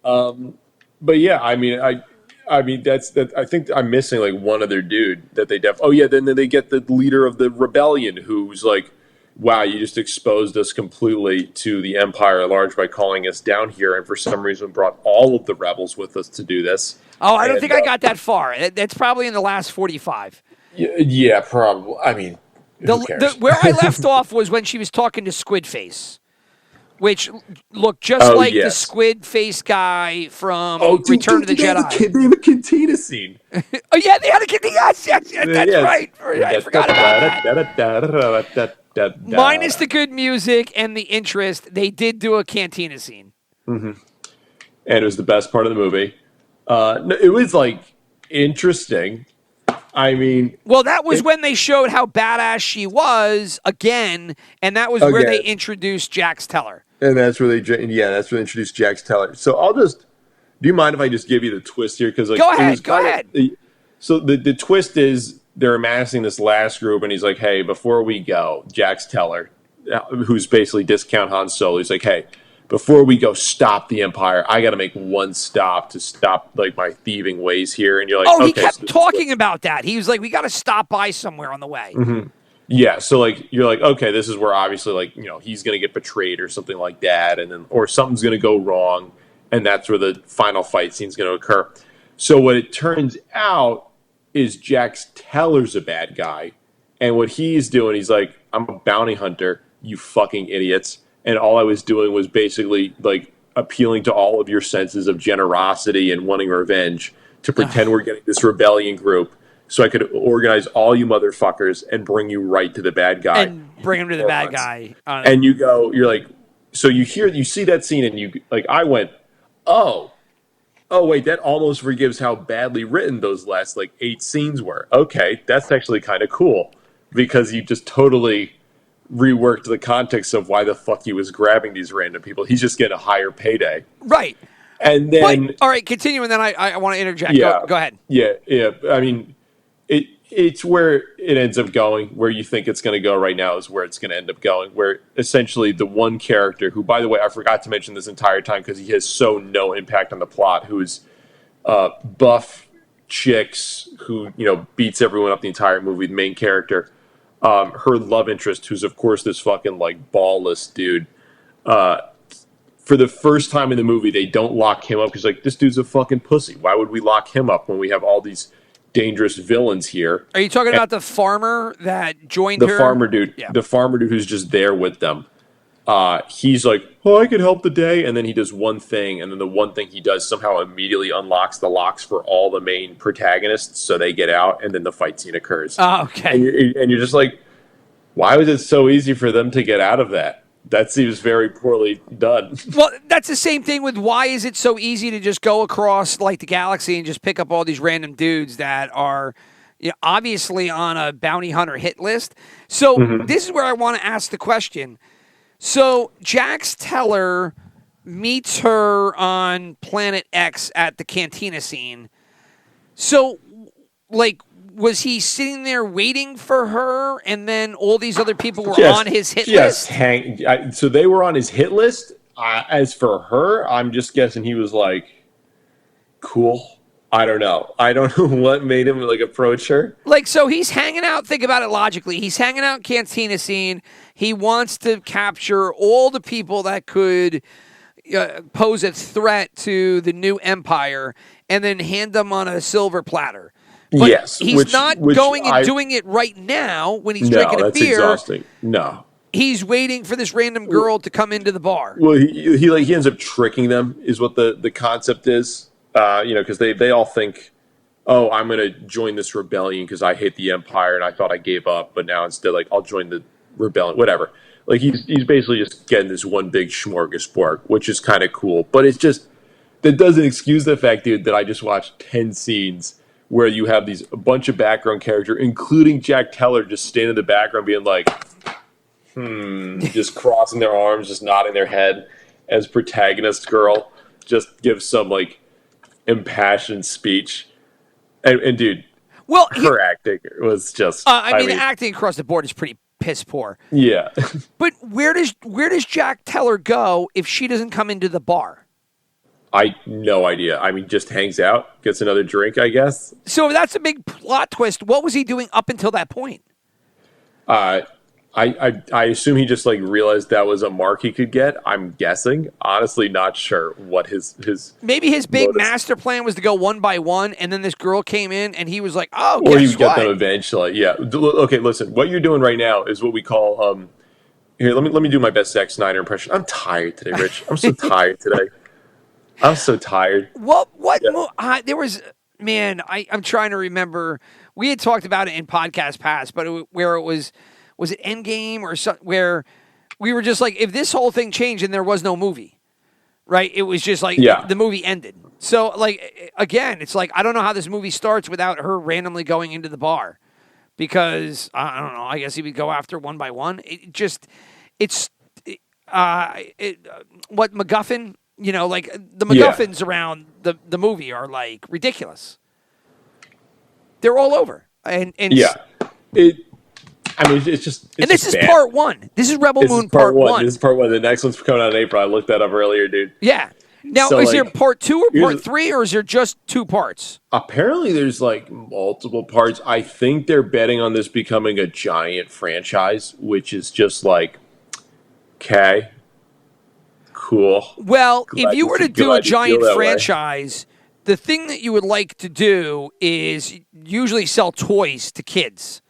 well? But yeah, I mean, that's that. I think I'm missing like one other dude that they def. Oh yeah, then they get the leader of the rebellion, who's like, "Wow, you just exposed us completely to the Empire at large by calling us down here, and for some reason brought all of the rebels with us to do this." Oh, I don't think I got that far. That's probably in the last 45. Yeah, probably. I mean, who cares? Where I left off was when she was talking to Squid Face, which looked just like the Squid Face guy from Return of the Jedi. They have a cantina scene. Oh, yeah, they had a cantina. Yes, that's right. I forgot about that. Minus the good music and the interest, they did do a cantina scene. Mm-hmm. and it was the best part of the movie. No, it was like interesting. I mean, well, that was when they showed how badass she was again, and that was where they introduced Jax Teller. And that's where they introduced Jax Teller. So do you mind if I just give you the twist here? Because go ahead. So the twist is they're amassing this last group, and he's like, hey, before we go, Jax Teller, who's basically discount Han Solo, he's like, hey, before we go stop the Empire, I got to make one stop to stop like my thieving ways here. And you're like, he kept talking about that. He was like, we got to stop by somewhere on the way. Mm-hmm. Yeah. So like, you're like, okay, this is where obviously like, he's going to get betrayed or something like that. And then, or something's going to go wrong. And that's where the final fight scene is going to occur. So what it turns out is Jax Teller's a bad guy. And what he's doing, he's like, I'm a bounty hunter, you fucking idiots. And all I was doing was basically like appealing to all of your senses of generosity and wanting revenge to pretend we're getting this rebellion group so I could organize all you motherfuckers and bring you right to the bad guy. And bring him to the bad guy. And you're like, so you see that scene and you, like, I went, oh, wait, that almost forgives how badly written those last like 8 scenes were. Okay, that's actually kind of cool because you just totally reworked the context of why the fuck he was grabbing these random people. He's just getting a higher payday. Right. And then... all right, continue, and then I want to interject. Yeah, go ahead. Yeah. I mean, it's where it ends up going. Where you think it's going to go right now is where it's going to end up going. Where essentially the one character, who, by the way, I forgot to mention this entire time because he has so no impact on the plot, who is buff chicks who, beats everyone up the entire movie, the main character, her love interest, who's of course this fucking like ballless dude. For the first time in the movie, they don't lock him up because like this dude's a fucking pussy. Why would we lock him up when we have all these dangerous villains here? Are you talking about the farmer that joined her? The farmer dude. Yeah. The farmer dude who's just there with them. He's like, I could help the day, and then he does one thing, and then the one thing he does somehow immediately unlocks the locks for all the main protagonists, so they get out, and then the fight scene occurs. Oh, okay. And you're just like, why was it so easy for them to get out of that? That seems very poorly done. Well, that's the same thing with why is it so easy to just go across like the galaxy and just pick up all these random dudes that are obviously on a bounty hunter hit list. So This is where I want to ask the question. So Jax Teller meets her on Planet X at the cantina scene. So, like, was he sitting there waiting for her, and then all these other people were on his hit list? So they were on his hit list. As for her, I'm just guessing he was like, cool. I don't know. I don't know what made him like approach her. Like, so he's hanging out. Think about it logically. He's hanging out cantina scene. He wants to capture all the people that could pose a threat to the new empire, and then hand them on a silver platter. But yes, he's not going and doing it right now when he's drinking a beer. No, that's exhausting. No. He's waiting for this random girl to come into the bar. Well, he ends up tricking them, is what the concept is. Because they all think, oh, I'm going to join this rebellion because I hate the Empire and I thought I gave up, but now instead, like, I'll join the rebellion, whatever. Like, he's basically just getting this one big smorgasbord, which is kind of cool. But it's just, that doesn't excuse the fact, dude, that I just watched 10 scenes where you have a bunch of background characters, including Jack Teller, just standing in the background being like, just crossing their arms, just nodding their head as protagonist girl just gives some, like, impassioned speech. And dude, her acting was just... I mean, acting across the board is pretty piss poor. Yeah. But where does Jack Teller go if she doesn't come into the bar? No idea. I mean, just hangs out, gets another drink, I guess. So if that's a big plot twist, what was he doing up until that point? I assume he just like realized that was a mark he could get. I'm guessing. Honestly, not sure what his maybe his big master plan was to go one by one, and then this girl came in, and he was like, "Oh, or you get them eventually." Yeah. Okay. Listen, what you're doing right now is what we call Here, let me do my best Zach Snyder impression. I'm tired today, Rich. I'm so tired today. I'm so tired. What? Yeah. There was, man. I'm trying to remember. We had talked about it in podcast past, but where it was it Endgame or something where we were just like, if this whole thing changed and there was no movie, right? It was just like the movie ended. So, like, again, it's like I don't know how this movie starts without her randomly going into the bar. Because, I don't know, I guess he would go after one by one. What MacGuffin, like the MacGuffins around the movie are like ridiculous. They're all over. It's just. And this is part one. This is Rebel Moon part one. This is part one. The next one's coming out in April. I looked that up earlier, dude. Yeah. Now, is there part 2 or part 3, or is there just 2 parts? Apparently, there's like multiple parts. I think they're betting on this becoming a giant franchise, which is just like, okay, cool. Well, if you were to do a giant franchise, the thing that you would like to do is usually sell toys to kids.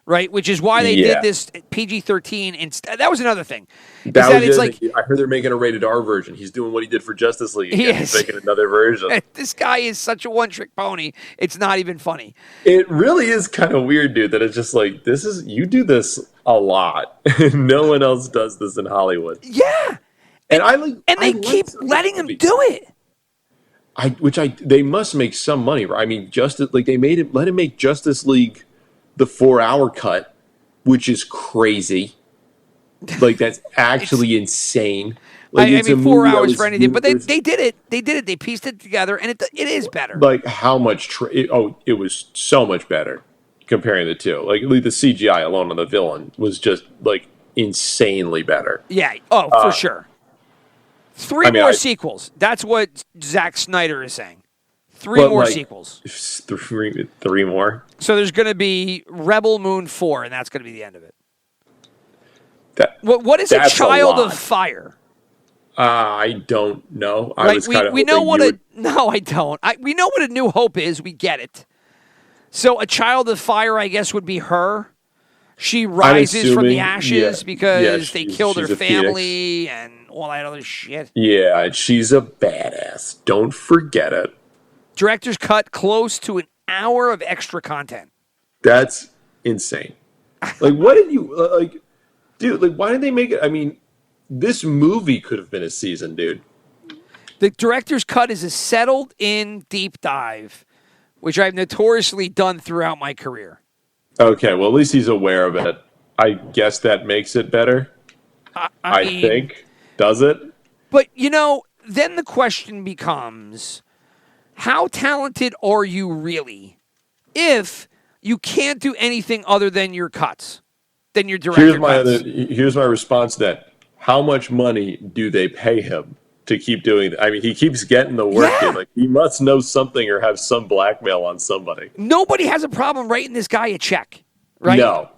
Right, which is why they did this PG-13 instead. That was another thing. I heard they're making a rated R version. He's doing what he did for Justice League. He's making another version. This guy is such a one-trick pony. It's not even funny. It really is kind of weird, dude. That it's just like you do this a lot. No one else does this in Hollywood. Yeah, and they keep letting him do it. They must make some money, right? I mean, let him make Justice League the 4-hour cut, which is crazy. Like, that's actually insane. Like, I mean, 4 hours for anything, but they did it. They did it. They pieced it together, and it is better. Like, how much? It was so much better comparing the two. Like, the CGI alone on the villain was just like insanely better. Yeah. Oh, for sure. 3 more sequels. That's what Zach Snyder is saying. 3 more sequels. 3 more. So there's going to be Rebel Moon 4, and that's going to be the end of it. What is a Child of Fire? I don't know. We know what No, I don't. We know what A New Hope is. We get it. So a Child of Fire, I guess, would be her. She rises from the ashes because they killed her family and all that other shit. Yeah, she's a badass. Don't forget it. Director's cut, close to an hour of extra content. That's insane. Like, what did you dude? Like, why did they make it? I mean, this movie could have been a season, dude. The director's cut is a settled-in deep dive, which I've notoriously done throughout my career. Okay, well, at least he's aware of it. I guess that makes it better. I think. Does it? But then the question becomes, how talented are you really if you can't do anything other than your cuts, than your director cuts? Here's my response to that. How much money do they pay him to keep doing that? I mean, he keeps getting the work in. Like, he must know something or have some blackmail on somebody. Nobody has a problem writing this guy a check, right? No.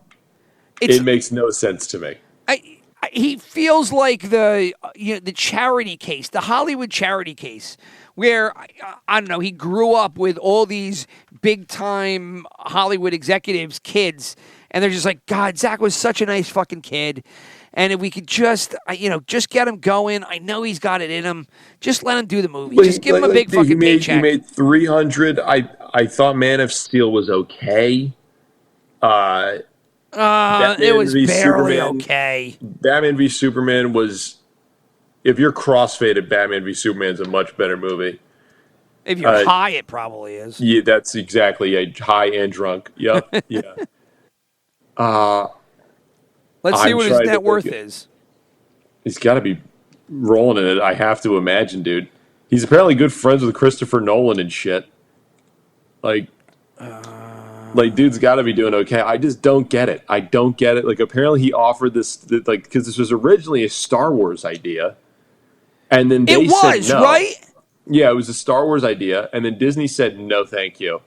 It makes no sense to me. He feels like the charity case, the Hollywood charity case, where, I don't know, he grew up with all these big-time Hollywood executives' kids, and they're just like, God, Zach was such a nice fucking kid, and if we could just get him going, I know he's got it in him, just let him do the movie. Just give him a big fucking paycheck. He made $300. I thought Man of Steel was okay. It was barely okay. Batman v Superman was... If you're crossfaded, Batman v Superman is a much better movie. If you're high, it probably is. Yeah, that's exactly high and drunk. Yep. Yeah. Let's see what his net worth is. He's got to be rolling in it. I have to imagine, dude. He's apparently good friends with Christopher Nolan and shit. Like, dude's got to be doing okay. I just don't get it. I don't get it. Like, apparently he offered this, because this was originally a Star Wars idea. And then they said no. Right? Yeah, it was a Star Wars idea. And then Disney said, no, thank you.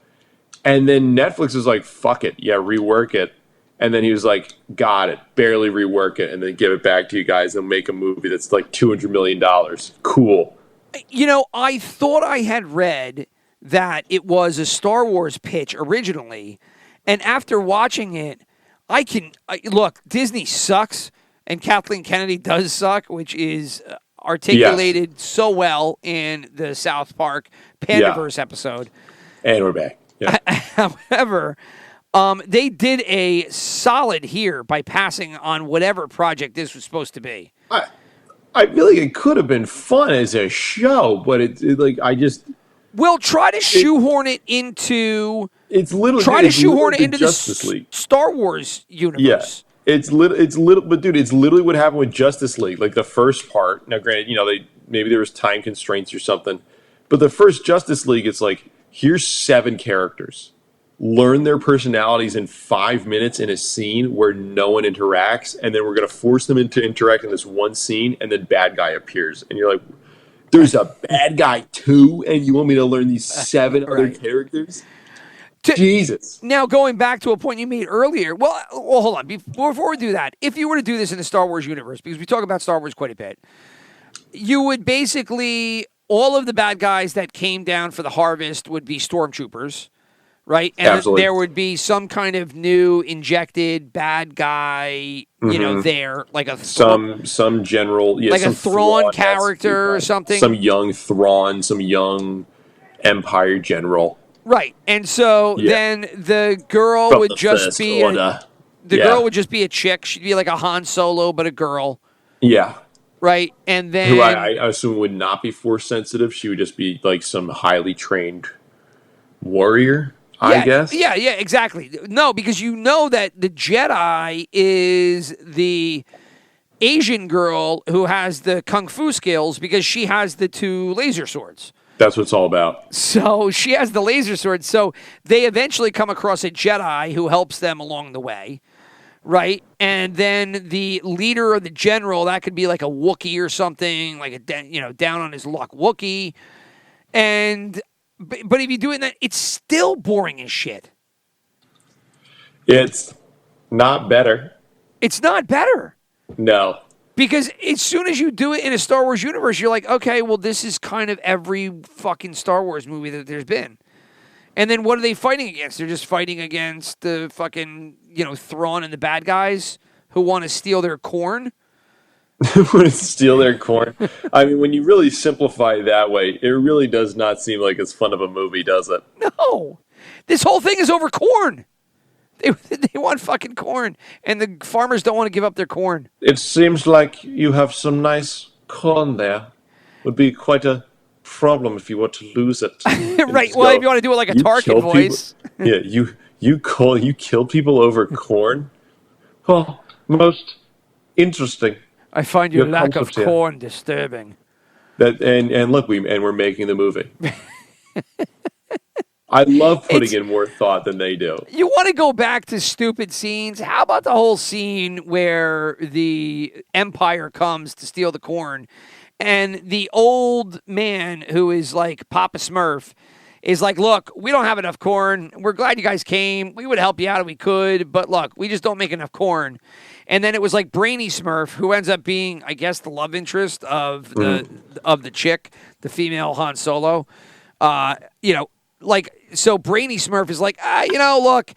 And then Netflix was like, fuck it. Yeah, rework it. And then he was like, got it. Barely rework it. And then give it back to you guys and make a movie that's like $200 million. Cool. I thought I had read that it was a Star Wars pitch originally. And after watching it, look, Disney sucks. And Kathleen Kennedy does suck, which is articulated so well in the South Park Pandaverse episode. And we're back. Yeah. However, they did a solid here by passing on whatever project this was supposed to be. I feel like it could have been fun as a show, but We'll try to shoehorn it into. It's literally try to shoehorn it into Justice the League. Star Wars universe. Yeah, it's little, but dude, it's literally what happened with Justice League. Like the first part. Now, granted, maybe there was time constraints or something, but the first Justice League, it's like here's 7 characters. Learn their personalities in 5 minutes in a scene where no one interacts, and then we're going to force them to interact in this one scene, and then bad guy appears. And you're like, there's a bad guy too, and you want me to learn these 7 other characters? Jesus. Now, going back to a point you made earlier, well, hold on. Before we do that, if you were to do this in the Star Wars universe, because we talk about Star Wars quite a bit, you would basically, all of the bad guys that came down for the harvest would be stormtroopers. Right? And Absolutely. There would be some kind of new injected bad guy, there, like a some general, like some a Thrawn character or something. Some young Thrawn, some young Empire general. Right. And so then the girl From would the just First be Order. girl would just be a chick. She'd be like a Han Solo, but a girl. Yeah. Right. And then who I assume would not be force sensitive. She would just be like some highly trained warrior. I guess. Yeah, exactly. No, because you know that the Jedi is the Asian girl who has the kung fu skills because she has the 2 laser swords. That's what it's all about. So she has the laser swords. So they eventually come across a Jedi who helps them along the way, right? And then the leader or the general, that could be like a Wookiee or something, like a down on his luck Wookiee. But if you do it, it's still boring as shit. It's not better. It's not better. No. Because as soon as you do it in a Star Wars universe, you're like, okay, well, this is kind of every fucking Star Wars movie that there's been. And then what are they fighting against? They're just fighting against the fucking, Thrawn and the bad guys who want to steal their corn. Steal their corn. I mean, when you really simplify it that way, it really does not seem like as fun of a movie, does it? No. This whole thing is over corn. They want fucking corn, and the farmers don't want to give up their corn. It seems like you have some nice corn there. Would be quite a problem if you were to lose it. Right. Well, if you want to do it like a Tarkin voice. Yeah, you kill people over corn? Oh, most interesting. I find your lack of corn disturbing. And look, we're making the movie. I love putting in more thought than they do. You want to go back to stupid scenes? How about the whole scene where the Empire comes to steal the corn, and the old man who is like Papa Smurf is like, look, we don't have enough corn. We're glad you guys came. We would help you out if we could, but look, we just don't make enough corn. And then it was like Brainy Smurf, who ends up being, I guess, the love interest of the chick, the female Han Solo. So Brainy Smurf is like, look,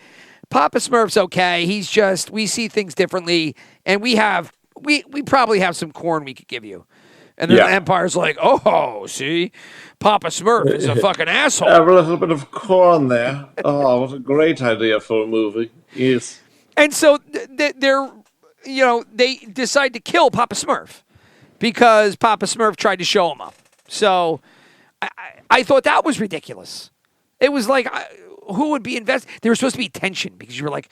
Papa Smurf's okay. He's just, we see things differently, and we probably have some corn we could give you. And then the Empire's like, oh, see, Papa Smurf is a fucking asshole. Have a little bit of corn there. Oh, what a great idea for a movie. Yes. And so they decide to kill Papa Smurf because Papa Smurf tried to show him up. So I thought that was ridiculous. It was like, who would be invested? There was supposed to be tension because you were like,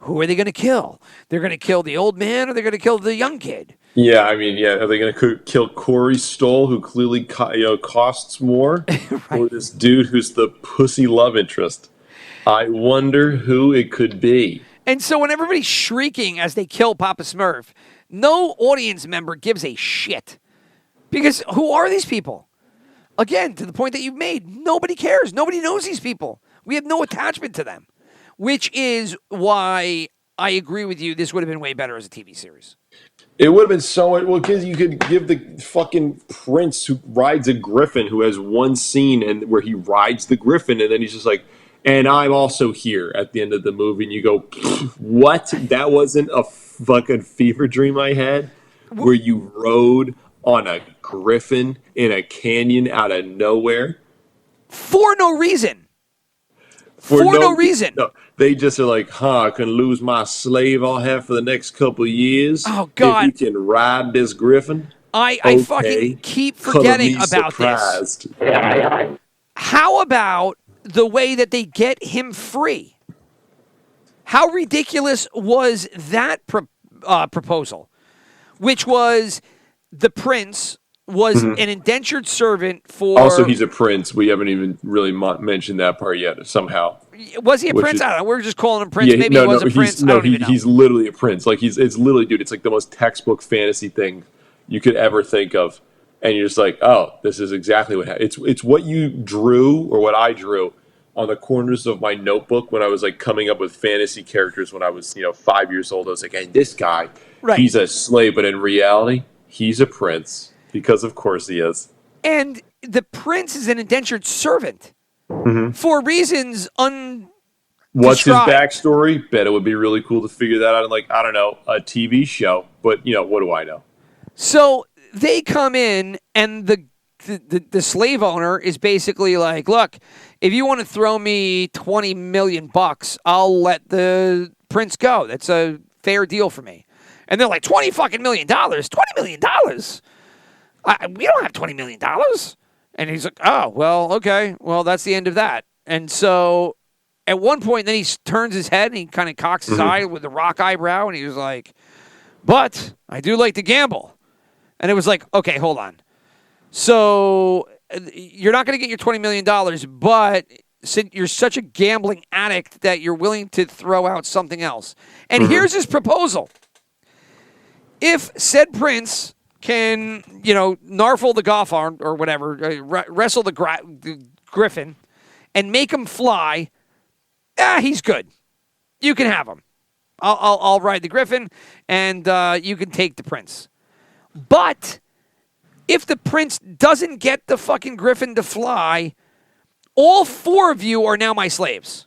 who are they going to kill? They're going to kill the old man or they're going to kill the young kid? Yeah, I mean, are they going to kill Corey Stoll, who clearly costs more, right. Or this dude who's the pussy love interest? I wonder who it could be. And so when everybody's shrieking as they kill Papa Smurf, no audience member gives a shit. Because who are these people? Again, to the point that you've made, nobody cares. Nobody knows these people. We have no attachment to them, which is why I agree with you. This would have been way better as a TV series. It would have been so well because you could give the fucking prince who rides a griffin, who has one scene and where he rides the griffin, and then he's just like, and I'm also here at the end of the movie, and you go, what? That wasn't a fucking fever dream I had, where you rode on a griffin in a canyon out of nowhere for no reason. For no reason. No, they just are like, I can lose my slave I'll have for the next couple of years. Oh, God. If you can ride this griffin. I fucking keep forgetting about this. How about the way that they get him free? How ridiculous was that proposal? Which was the prince was an indentured servant for... Also, he's a prince. We haven't even really mentioned that part yet, somehow. Was he a prince? I don't know. We're just calling him prince. Maybe he was a prince. I don't even know. He's literally a prince. Like, it's literally, dude, it's like the most textbook fantasy thing you could ever think of. And you're just like, oh, this is exactly what happened. It's what you drew, or what I drew, on the corners of my notebook when I was, like, coming up with fantasy characters when I was, 5 years old. I was like, hey, this guy, he's a slave. But in reality, he's a prince. Because of course he is. And the prince is an indentured servant for reasons What's his backstory? Bet it would be really cool to figure that out in, like, I don't know, a TV show. But, what do I know? So they come in, and the slave owner is basically like, look, if you want to throw me $20 million, I'll let the prince go. That's a fair deal for me. And they're like, $20 million? $20 million? We don't have $20 million. And he's like, oh, well, okay. Well, that's the end of that. And so at one point, then he turns his head and he kind of cocks his eye with the rock eyebrow. And he was like, but I do like to gamble. And it was like, okay, hold on. So you're not going to get your $20 million, but you're such a gambling addict that you're willing to throw out something else. And here's his proposal. If said prince can, narfle the Gothar or whatever, wrestle the griffin and make him fly, he's good. You can have him. I'll ride the griffin, and you can take the prince. But if the prince doesn't get the fucking griffin to fly, all 4 of you are now my slaves.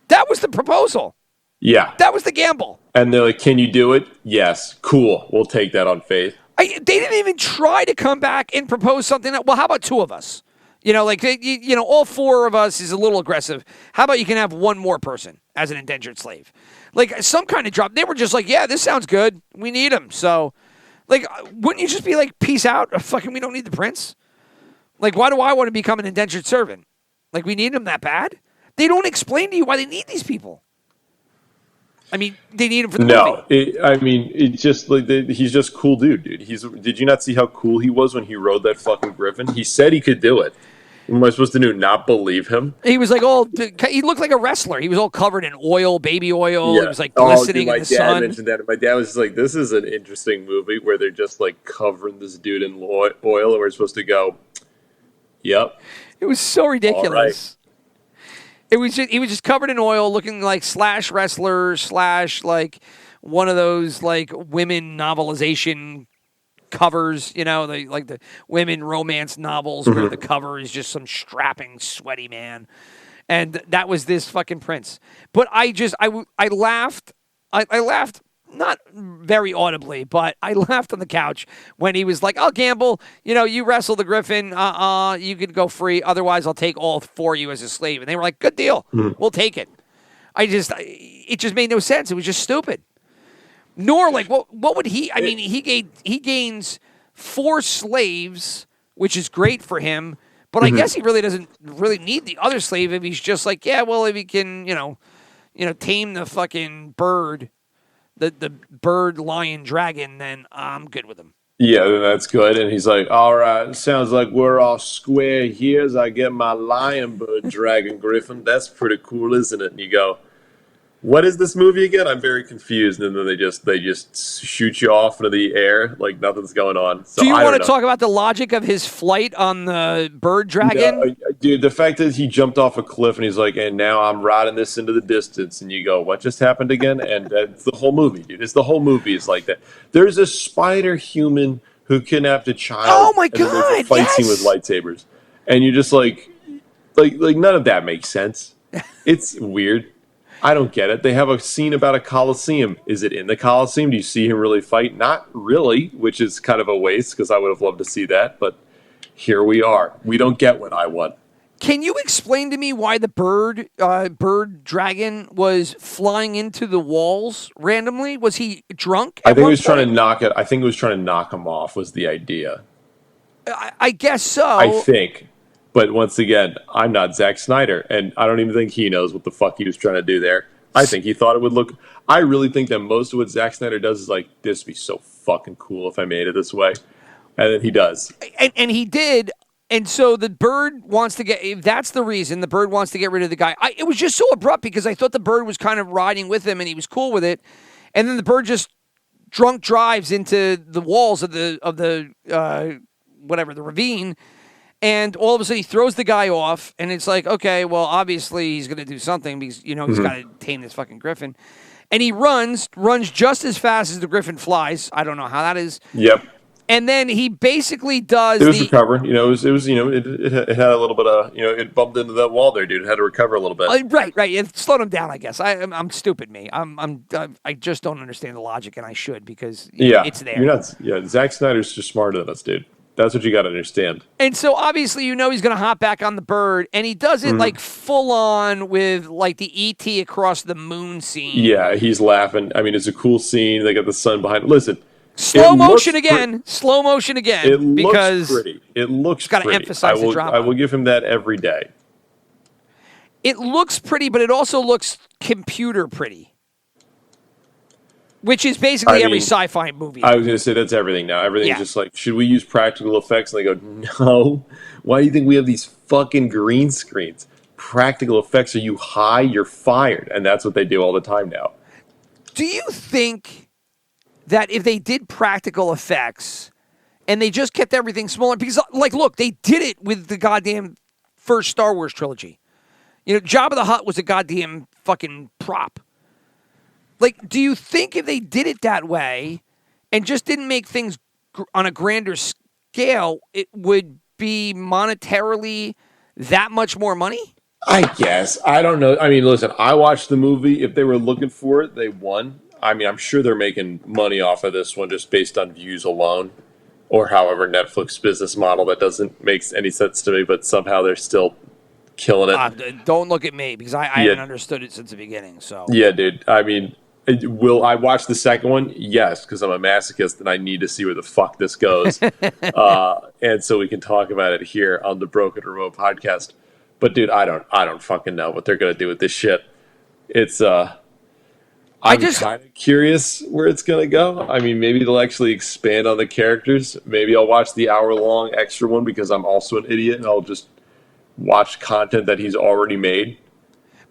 That was the proposal. Yeah. That was the gamble. And they're like, can you do it? Yes. Cool. We'll take that on faith. They didn't even try to come back and propose something. Well, how about 2 of us? All 4 of us is a little aggressive. How about you can have 1 more person as an indentured slave? Like, some kind of drop. They were just like, yeah, this sounds good. We need him. So, like, wouldn't you just be like, peace out? Fucking, we don't need the prince. Like, why do I want to become an indentured servant? Like, we need him that bad? They don't explain to you why they need these people. I mean, they need him for the movie. It's just like he's just cool dude. Did you not see how cool he was when he rode that fucking griffin? He said he could do it. What am I supposed to do? Not believe him? He was like, he looked like a wrestler. He was all covered in oil, baby oil. It was like glistening in the sun. My dad mentioned that. And my dad was just like, this is an interesting movie where they're just like covering this dude in oil, and we're supposed to go, yep. It was so ridiculous. All right. He was just covered in oil, looking like slash wrestler slash like one of those like women novelization covers, the women romance novels where the cover is just some strapping, sweaty man. And that was this fucking prince. But I laughed. I laughed, not very audibly, but I laughed on the couch when he was like, I'll gamble. You wrestle the griffin. You can go free. Otherwise, I'll take all 4 of you as a slave. And they were like, good deal. We'll take it. It just made no sense. It was just stupid. Nor like, what would he, he gains 4 slaves, which is great for him. But I guess he really doesn't really need the other slave if he's just like, yeah, well, if he can, tame the fucking bird, the bird, lion, dragon, then I'm good with him. Yeah, that's good. And he's like, all right, sounds like we're all square here as I get my lion, bird, dragon, griffin. That's pretty cool, isn't it? And you go, what is this movie again? I'm very confused. And then they just shoot you off into the air like nothing's going on. So do you want to talk about the logic of his flight on the bird dragon? No, dude, the fact that he jumped off a cliff and he's like, and now I'm riding this into the distance. And you go, what just happened again? And that's the whole movie, dude. It's the whole movie is like that. There's a spider human who kidnapped a child. Oh my God, and there's a fight scene with lightsabers. And you're just like none of that makes sense. It's weird. I don't get it. They have a scene about a Coliseum. Is it in the Coliseum? Do you see him really fight? Not really, which is kind of a waste because I would have loved to see that. But here we are. We don't get what I want. Can you explain to me why the bird dragon was flying into the walls randomly? Was he drunk? I think he was trying to knock it. I think he was trying to knock him off. Was the idea? I guess so. I think, but once again, I'm not Zach Snyder, and I don't even think he knows what the fuck he was trying to do there. I think he thought it would look. I really think that most of what Zack Snyder does is like, this would be so fucking cool if I made it this way. And then he does. And he did. And so the bird wants to get, if that's the reason, the bird wants to get rid of the guy. It was just so abrupt because I thought the bird was kind of riding with him and he was cool with it. And then the bird just drunk drives into the walls of the ravine. And all of a sudden he throws the guy off, and it's like, okay, well, obviously he's going to do something because, he's got to tame this fucking griffin. And he runs just as fast as the griffin flies. I don't know how that is. Yep. And then he basically does. It was recovering. It was. It had a little bit of. It bumped into that wall there, dude. It had to recover a little bit. Right. It slowed him down, I guess. I'm stupid, me. I just don't understand the logic, and I should because it's there. You're not. Yeah, Zack Snyder's just smarter than us, dude. That's what you got to understand. And so obviously, he's going to hop back on the bird, and he does it like full on with like the E.T. across the moon scene. Yeah, he's laughing. I mean, it's a cool scene. They got the sun behind. Listen. Slow motion again. It looks pretty. It looks pretty. Got to emphasize the drama. I will give him that every day. It looks pretty, but it also looks computer pretty. Which is basically every sci-fi movie. I was going to say that's everything now. Everything's just like, should we use practical effects? And they go, no. Why do you think we have these fucking green screens? Practical effects, are you high? You're fired. And that's what they do all the time now. Do you think that if they did practical effects and they just kept everything smaller, because look, they did it with the goddamn first Star Wars trilogy. Jabba the Hutt was a goddamn fucking prop. Like, do you think if they did it that way and just didn't make things on a grander scale, it would be monetarily that much more money? I guess. I don't know. I mean, listen, I watched the movie. If they were looking for it, they won. I mean, I'm sure they're making money off of this one just based on views alone, or however Netflix business model that doesn't make any sense to me, but somehow they're still killing it. Don't look at me because I haven't understood it since the beginning. So yeah, dude. I mean, will I watch the second one? Yes, because I'm a masochist and I need to see where the fuck this goes, and so we can talk about it here on the Broken Remote podcast. But dude, I don't fucking know what they're gonna do with this shit. It's I'm kind of curious where it's going to go. I mean, maybe they'll actually expand on the characters. Maybe I'll watch the hour-long extra one because I'm also an idiot and I'll just watch content that he's already made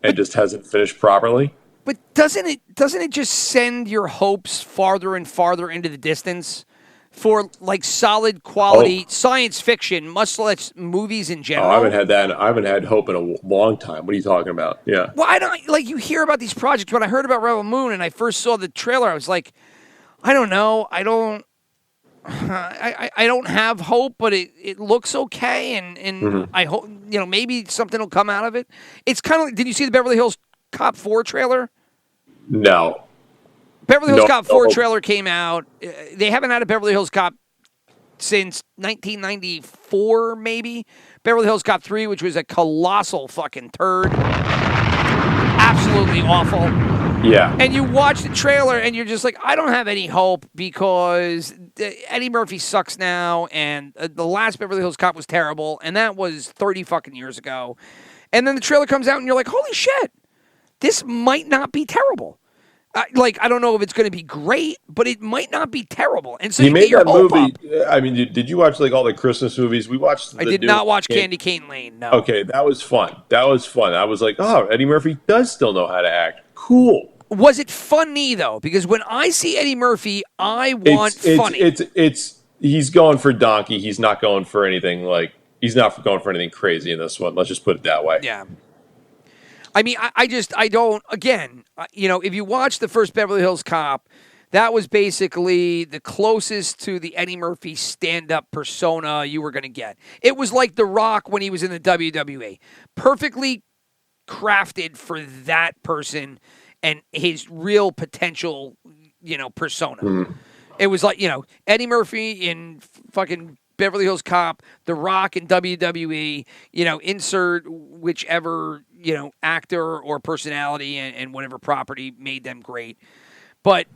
and just hasn't finished properly. But doesn't it just send your hopes farther and farther into the distance for like solid quality science fiction, much-less movies in general? I haven't had that. I haven't had hope in a long time. What are you talking about? Yeah. Well, I don't you hear about these projects. When I heard about Rebel Moon and I first saw the trailer, I was like, I don't know. I don't have hope, but it looks okay, and I hope maybe something will come out of it. It's kind of like, did you see the Beverly Hills Cop 4 trailer? No. Beverly Hills Cop 4 trailer came out. They haven't had a Beverly Hills Cop since 1994, maybe. Beverly Hills Cop 3, which was a colossal fucking turd. Absolutely awful. Yeah. And you watch the trailer and you're just like, I don't have any hope because Eddie Murphy sucks now, and the last Beverly Hills Cop was terrible, and that was 30 fucking years ago. And then the trailer comes out and you're like, holy shit, this might not be terrible. I don't know if it's going to be great, but it might not be terrible. And so he you made get your that hope movie. up. I mean, did you watch all the Christmas movies? We watched. I did not watch Candy Cane Lane. No. Okay, that was fun. I was like, oh, Eddie Murphy does still know how to act. Cool. Was it funny though? Because when I see Eddie Murphy, I want funny. It's he's going for donkey. He's not going for anything he's not going for anything crazy in this one. Let's just put it that way. Yeah. I mean, I don't, again, if you watch the first Beverly Hills Cop, that was basically the closest to the Eddie Murphy stand-up persona you were going to get. It was like The Rock when he was in the WWE. Perfectly crafted for that person and his real potential, persona. Mm-hmm. It was like, Eddie Murphy in fucking Beverly Hills Cop, The Rock in WWE, insert whichever, actor or personality and whatever property made them great. But,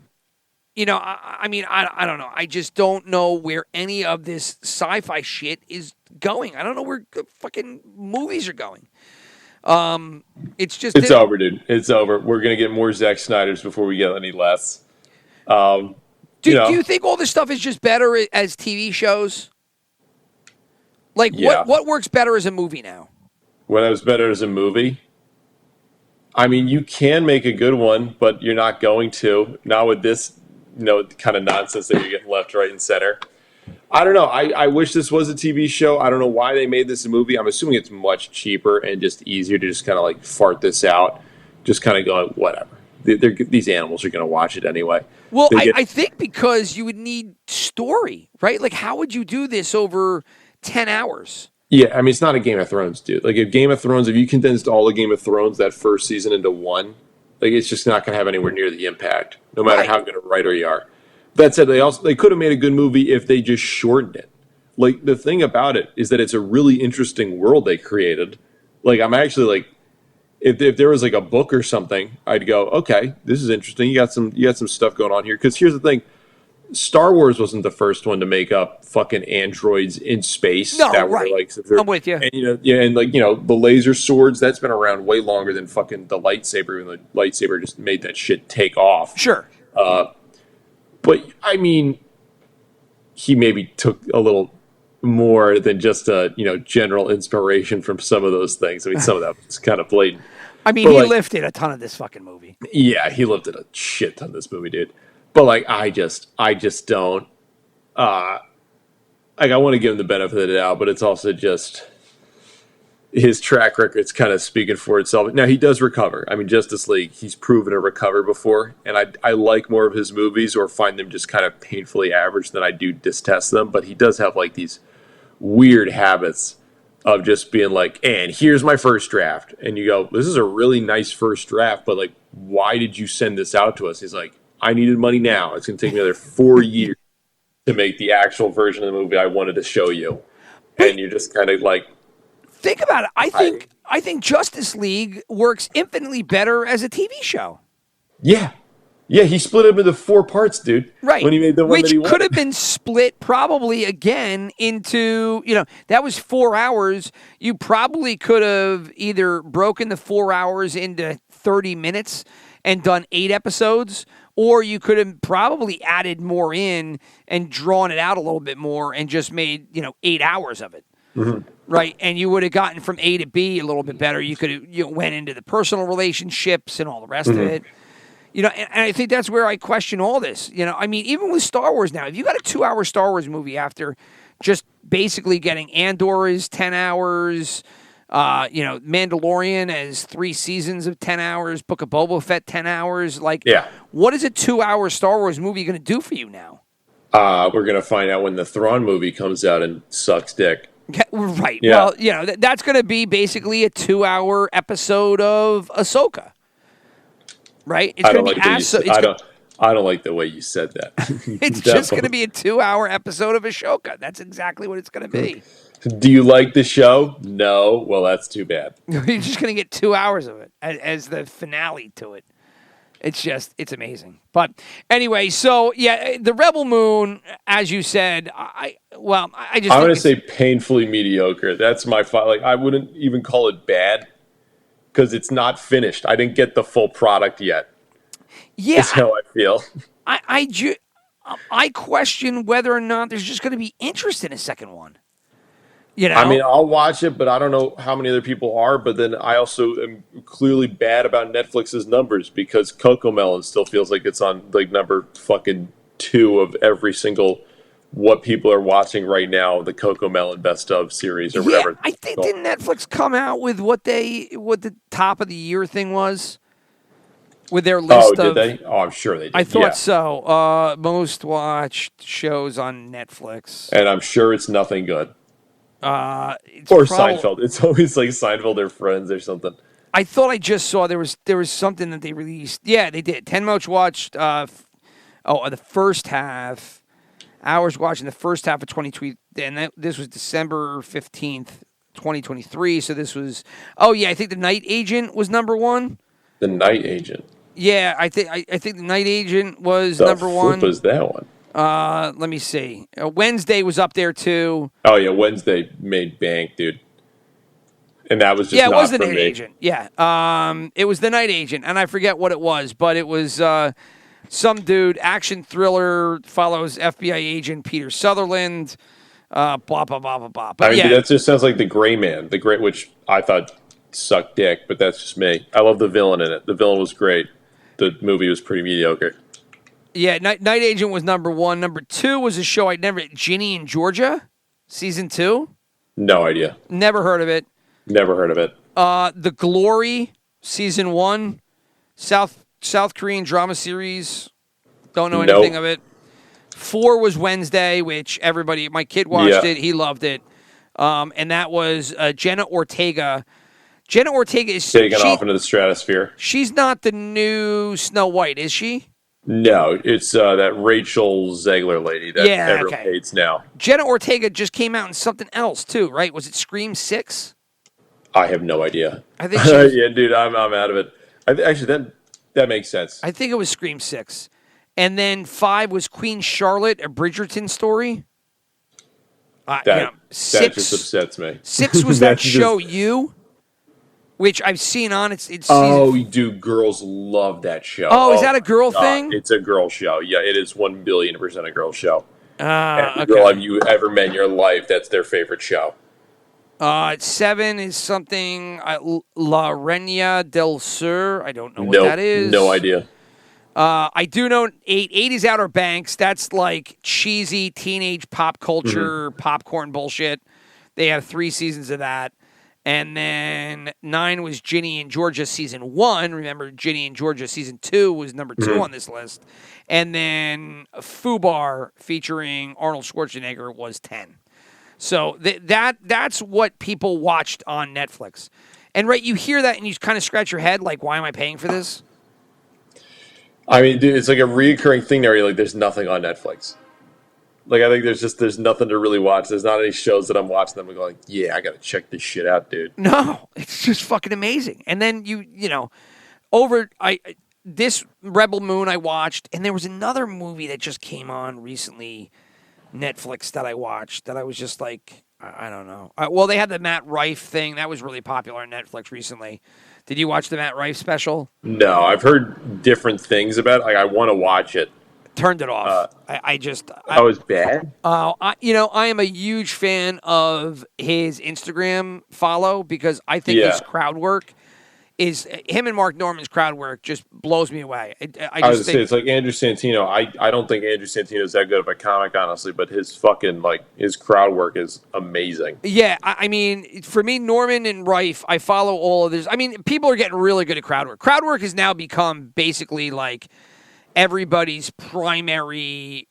I don't know. I just don't know where any of this sci-fi shit is going. I don't know where fucking movies are going. It's over, dude. It's over. We're going to get more Zack Snyders before we get any less. Do you think all this stuff is just better as TV shows? Like, what works better as a movie now? When it was better as a movie? I mean, you can make a good one, but you're not going to. Not with this, kind of nonsense that you're getting left, right, and center. I don't know. I wish this was a TV show. I don't know why they made this a movie. I'm assuming it's much cheaper and just easier to just kind of like fart this out. Just kind of going, whatever. These animals are going to watch it anyway. Well, I think because you would need story, right? Like, how would you do this over 10 hours? Yeah, I mean, it's not a Game of Thrones, dude. Like, if you condensed all of Game of Thrones that first season into one, like, it's just not going to have anywhere near the impact, no matter how good a writer you are. That said, they could have made a good movie if they just shortened it. Like, the thing about it is that it's a really interesting world they created. Like, I'm actually like, if there was like a book or something, I'd go, okay, this is interesting. You got some stuff going on here. Because here's the thing. Star Wars wasn't the first one to make up fucking androids in space. No, that right. Were like, I'm with you. And, the laser swords, that's been around way longer than fucking the lightsaber, and the lightsaber just made that shit take off. Sure. But, I mean, he maybe took a little more than just a, general inspiration from some of those things. I mean, some of that was kind of blatant. I mean, he lifted a ton of this fucking movie. Yeah, he lifted a shit ton of this movie, dude. But, like, I just don't, I want to give him the benefit of the doubt, but it's also just, his track record's kind of speaking for itself. Now, he does recover. I mean, Justice League, he's proven to recover before, and I like more of his movies or find them just kind of painfully average than I do detest them, but he does have, like, these weird habits of just being like, and here's my first draft. And you go, this is a really nice first draft, but, like, why did you send this out to us? He's like, I needed money now. It's going to take me another 4 years to make the actual version of the movie I wanted to show you. And you're just kind of like... Think about it. I think Justice League works infinitely better as a TV show. Yeah. Yeah, he split it into 4 parts, dude. Right. When he made the one that he Which wanted. could have been split probably again into, that was 4 hours. You probably could have either broken the 4 hours into 30 minutes and done 8 episodes, or you could have probably added more in and drawn it out a little bit more and just made, 8 hours of it. Mm-hmm. Right. And you would have gotten from A to B a little bit better. You could have went into the personal relationships and all the rest of it. And I think that's where I question all this. I mean, even with Star Wars now, if you got a 2-hour Star Wars movie after just basically getting Andor is 10 hours, Mandalorian as 3 seasons of 10 hours, Book of Boba Fett 10 hours. Like, what is a 2-hour Star Wars movie going to do for you now? We're going to find out when the Thrawn movie comes out and sucks dick. Yeah, right. Yeah. Well, that's going to be basically a 2-hour episode of Ahsoka. Right? It's going to be I don't like the way you said that. It's just going to be a 2-hour episode of Ahsoka. That's exactly what it's going to be. Do you like the show? No. Well, that's too bad. You're just going to get 2 hours of it as the finale to it. It's amazing. But anyway, so yeah, the Rebel Moon, as you said, I'm going to say painfully mediocre. That's my like. I wouldn't even call it bad because it's not finished. I didn't get the full product yet. Yeah, that's how I feel. I question whether or not there's just going to be interest in a second one. I mean, I'll watch it, but I don't know how many other people are. But then I also am clearly bad about Netflix's numbers because Cocomelon still feels like it's on like number fucking 2 of every single what people are watching right now, the Cocomelon Best of series or whatever. I think didn't Netflix come out with what the top of the year thing was? With their list did they? Oh, I'm sure they did. I thought so. Most watched shows on Netflix. And I'm sure it's nothing good. Seinfeld. It's always like Seinfeld or Friends or something. I thought I just saw there was something that they released. Yeah, they did. 10 most watched the first half. Hours watching the first half of 2020, and this was December 15th, 2023. So this was, I think The Night Agent was number one. The Night Agent. Yeah, I think The Night Agent was number one. What was that one? Let me see. Wednesday was up there too. Oh yeah, Wednesday made bank, dude. And that was just it was The Night me. Agent. Yeah, it was The Night Agent, and I forget what it was, but it was some dude, action thriller, follows FBI agent Peter Sutherland. Blah blah blah blah blah. But dude, that just sounds like The Gray Man, which I thought sucked dick, but that's just me. I love the villain in it. The villain was great. The movie was pretty mediocre. Yeah, Night Agent was number one. Number two was a show Ginny in Georgia, season 2. No idea. Never heard of it. Never heard of it. The Glory, season 1, South Korean drama series. Don't know anything of it. 4 was Wednesday, which my kid watched it. He loved it. And that was Jenna Ortega. Jenna Ortega is taken off into the stratosphere. She's not the new Snow White, is she? No, it's that Rachel Zegler lady that everyone hates now. Jenna Ortega just came out in something else too, right? Was it Scream 6? I have no idea. I think she was, yeah, dude, I'm out of it. Actually, that makes sense. I think it was Scream 6. And then 5 was Queen Charlotte, a Bridgerton story. That just upsets me. 6 was that show You, which I've seen on. It's dude, girls love that show. Oh, is that a girl thing? It's a girl show. Yeah, it is 1,000,000,000% a girl show. Every girl you ever met in your life, that's their favorite show. 7 is something La Reina del Sur. I don't know what that is. No idea. I do know 8. 8 is Outer Banks. That's like cheesy teenage pop culture, popcorn bullshit. They have 3 seasons of that. And then 9 was Ginny in Georgia season 1. Remember, Ginny in Georgia season 2 was number 2 on this list. And then Fubar featuring Arnold Schwarzenegger was 10. So that's what people watched on Netflix. And you hear that and you kind of scratch your head, like, why am I paying for this? I mean, dude, it's like a reoccurring thing there. You're like, there's nothing on Netflix. Like, I think there's nothing to really watch. There's not any shows that I'm watching that I'm going, yeah, I got to check this shit out, dude. No, it's just fucking amazing. And then this Rebel Moon I watched, and there was another movie that just came on recently, Netflix, that I watched that I was just like, I don't know. Well, they had the Matt Rife thing. That was really popular on Netflix recently. Did you watch the Matt Rife special? No, I've heard different things about it. Like, I want to watch it. Turned it off. It was bad? I am a huge fan of his Instagram follow because I think his crowd work is him and Mark Norman's crowd work just blows me away. I was say it's like Andrew Santino. I don't think Andrew Santino is that good of a comic, honestly, but his fucking his crowd work is amazing. Yeah, I mean, for me, Norman and Rife, I follow all of this. I mean, people are getting really good at crowd work. Crowd work has now become basically like everybody's primary,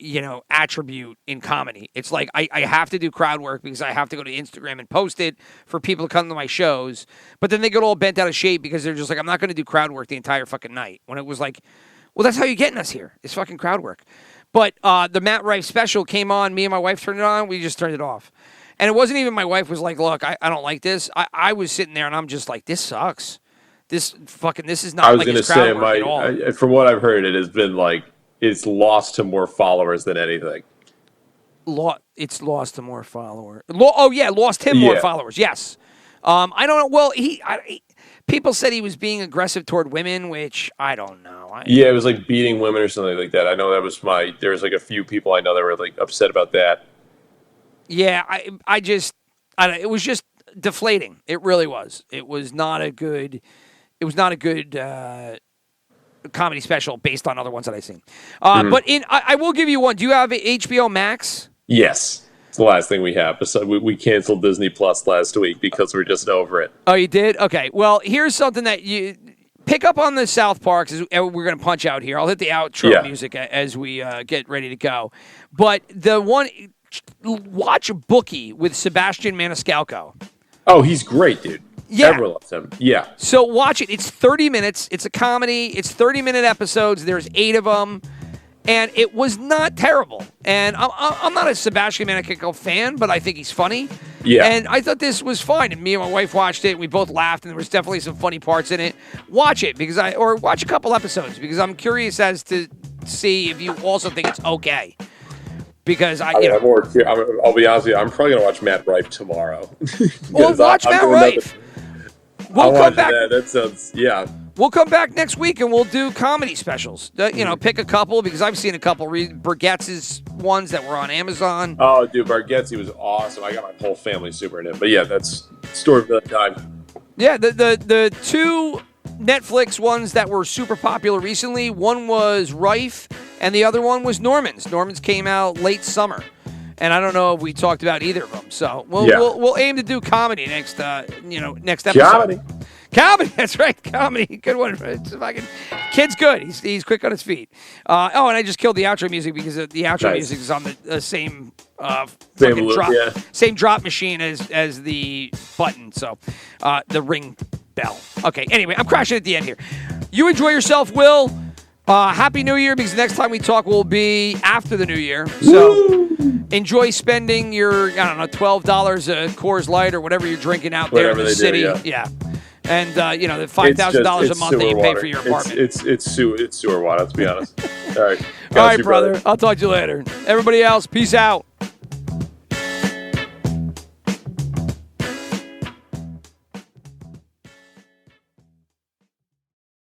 attribute in comedy. It's like I have to do crowd work because I have to go to Instagram and post it for people to come to my shows. But then they get all bent out of shape because they're just like, I'm not going to do crowd work the entire fucking night. When it was like, well, that's how you're getting us here. It's fucking crowd work. But the Matt Rife special came on. Me and my wife turned it on. We just turned it off. And it wasn't even my wife was like, look, I don't like this. I was sitting there and I'm just like, this sucks. This is not. I was like going to say, from what I've heard, it has been like it's lost to more followers than anything. It's lost to more followers. Lost him more followers. Yes. I don't know. Well, people said he was being aggressive toward women, which I don't know. It was like beating women or something like that. I know there was like a few people I know that were like upset about that. Yeah, it was just deflating. It really was. It was not a good comedy special based on other ones that I've seen. But I will give you one. Do you have HBO Max? Yes. It's the last thing we have. We canceled Disney Plus last week because we're just over it. Oh, you did? Okay. Well, here's something that you pick up on the South Parks. We're going to punch out here. I'll hit the outro music as we get ready to go. But the one, watch Bookie with Sebastian Maniscalco. Oh, he's great, dude. Yeah. Everyone loves him. Yeah. So watch it. It's 30 minutes. It's a comedy. It's 30-minute episodes. There's 8 of them. And it was not terrible. And I'm not a Sebastian Maniscalco fan, but I think he's funny. Yeah. And I thought this was fun. And me and my wife watched it. We both laughed, and there was definitely some funny parts in it. Watch it or watch a couple episodes because I'm curious as to see if you also think it's okay. Because I'll be honest with you, I'm probably gonna watch Matt Rife tomorrow. Well, watch Matt Rife. We'll come back. That sounds We'll come back next week and we'll do comedy specials. Pick a couple because I've seen a couple. Burgett's ones that were on Amazon. Oh, dude, Bargetzi was awesome. I got my whole family super in it. But yeah, that's story of the time. Yeah, the two Netflix ones that were super popular recently. One was Rife, and the other one was Norman's. Norman's came out late summer, and I don't know if we talked about either of them. So we'll aim to do comedy next next episode. Comedy, that's right, comedy. Good one. Kid's good. He's quick on his feet. And I just killed the outro music because the outro music is on the same drop machine as the button. So the ring bell. Okay. Anyway, I'm crashing at the end here. You enjoy yourself, Will. Happy New Year, because next time we talk will be after the New Year. So enjoy spending your $12 a Coors Light or whatever you're drinking out there in the city. Yeah. And the $5,000 a month that you pay for your apartment. It's sewer water. Let's be honest. All right. All right, brother. I'll talk to you later. Everybody else, peace out.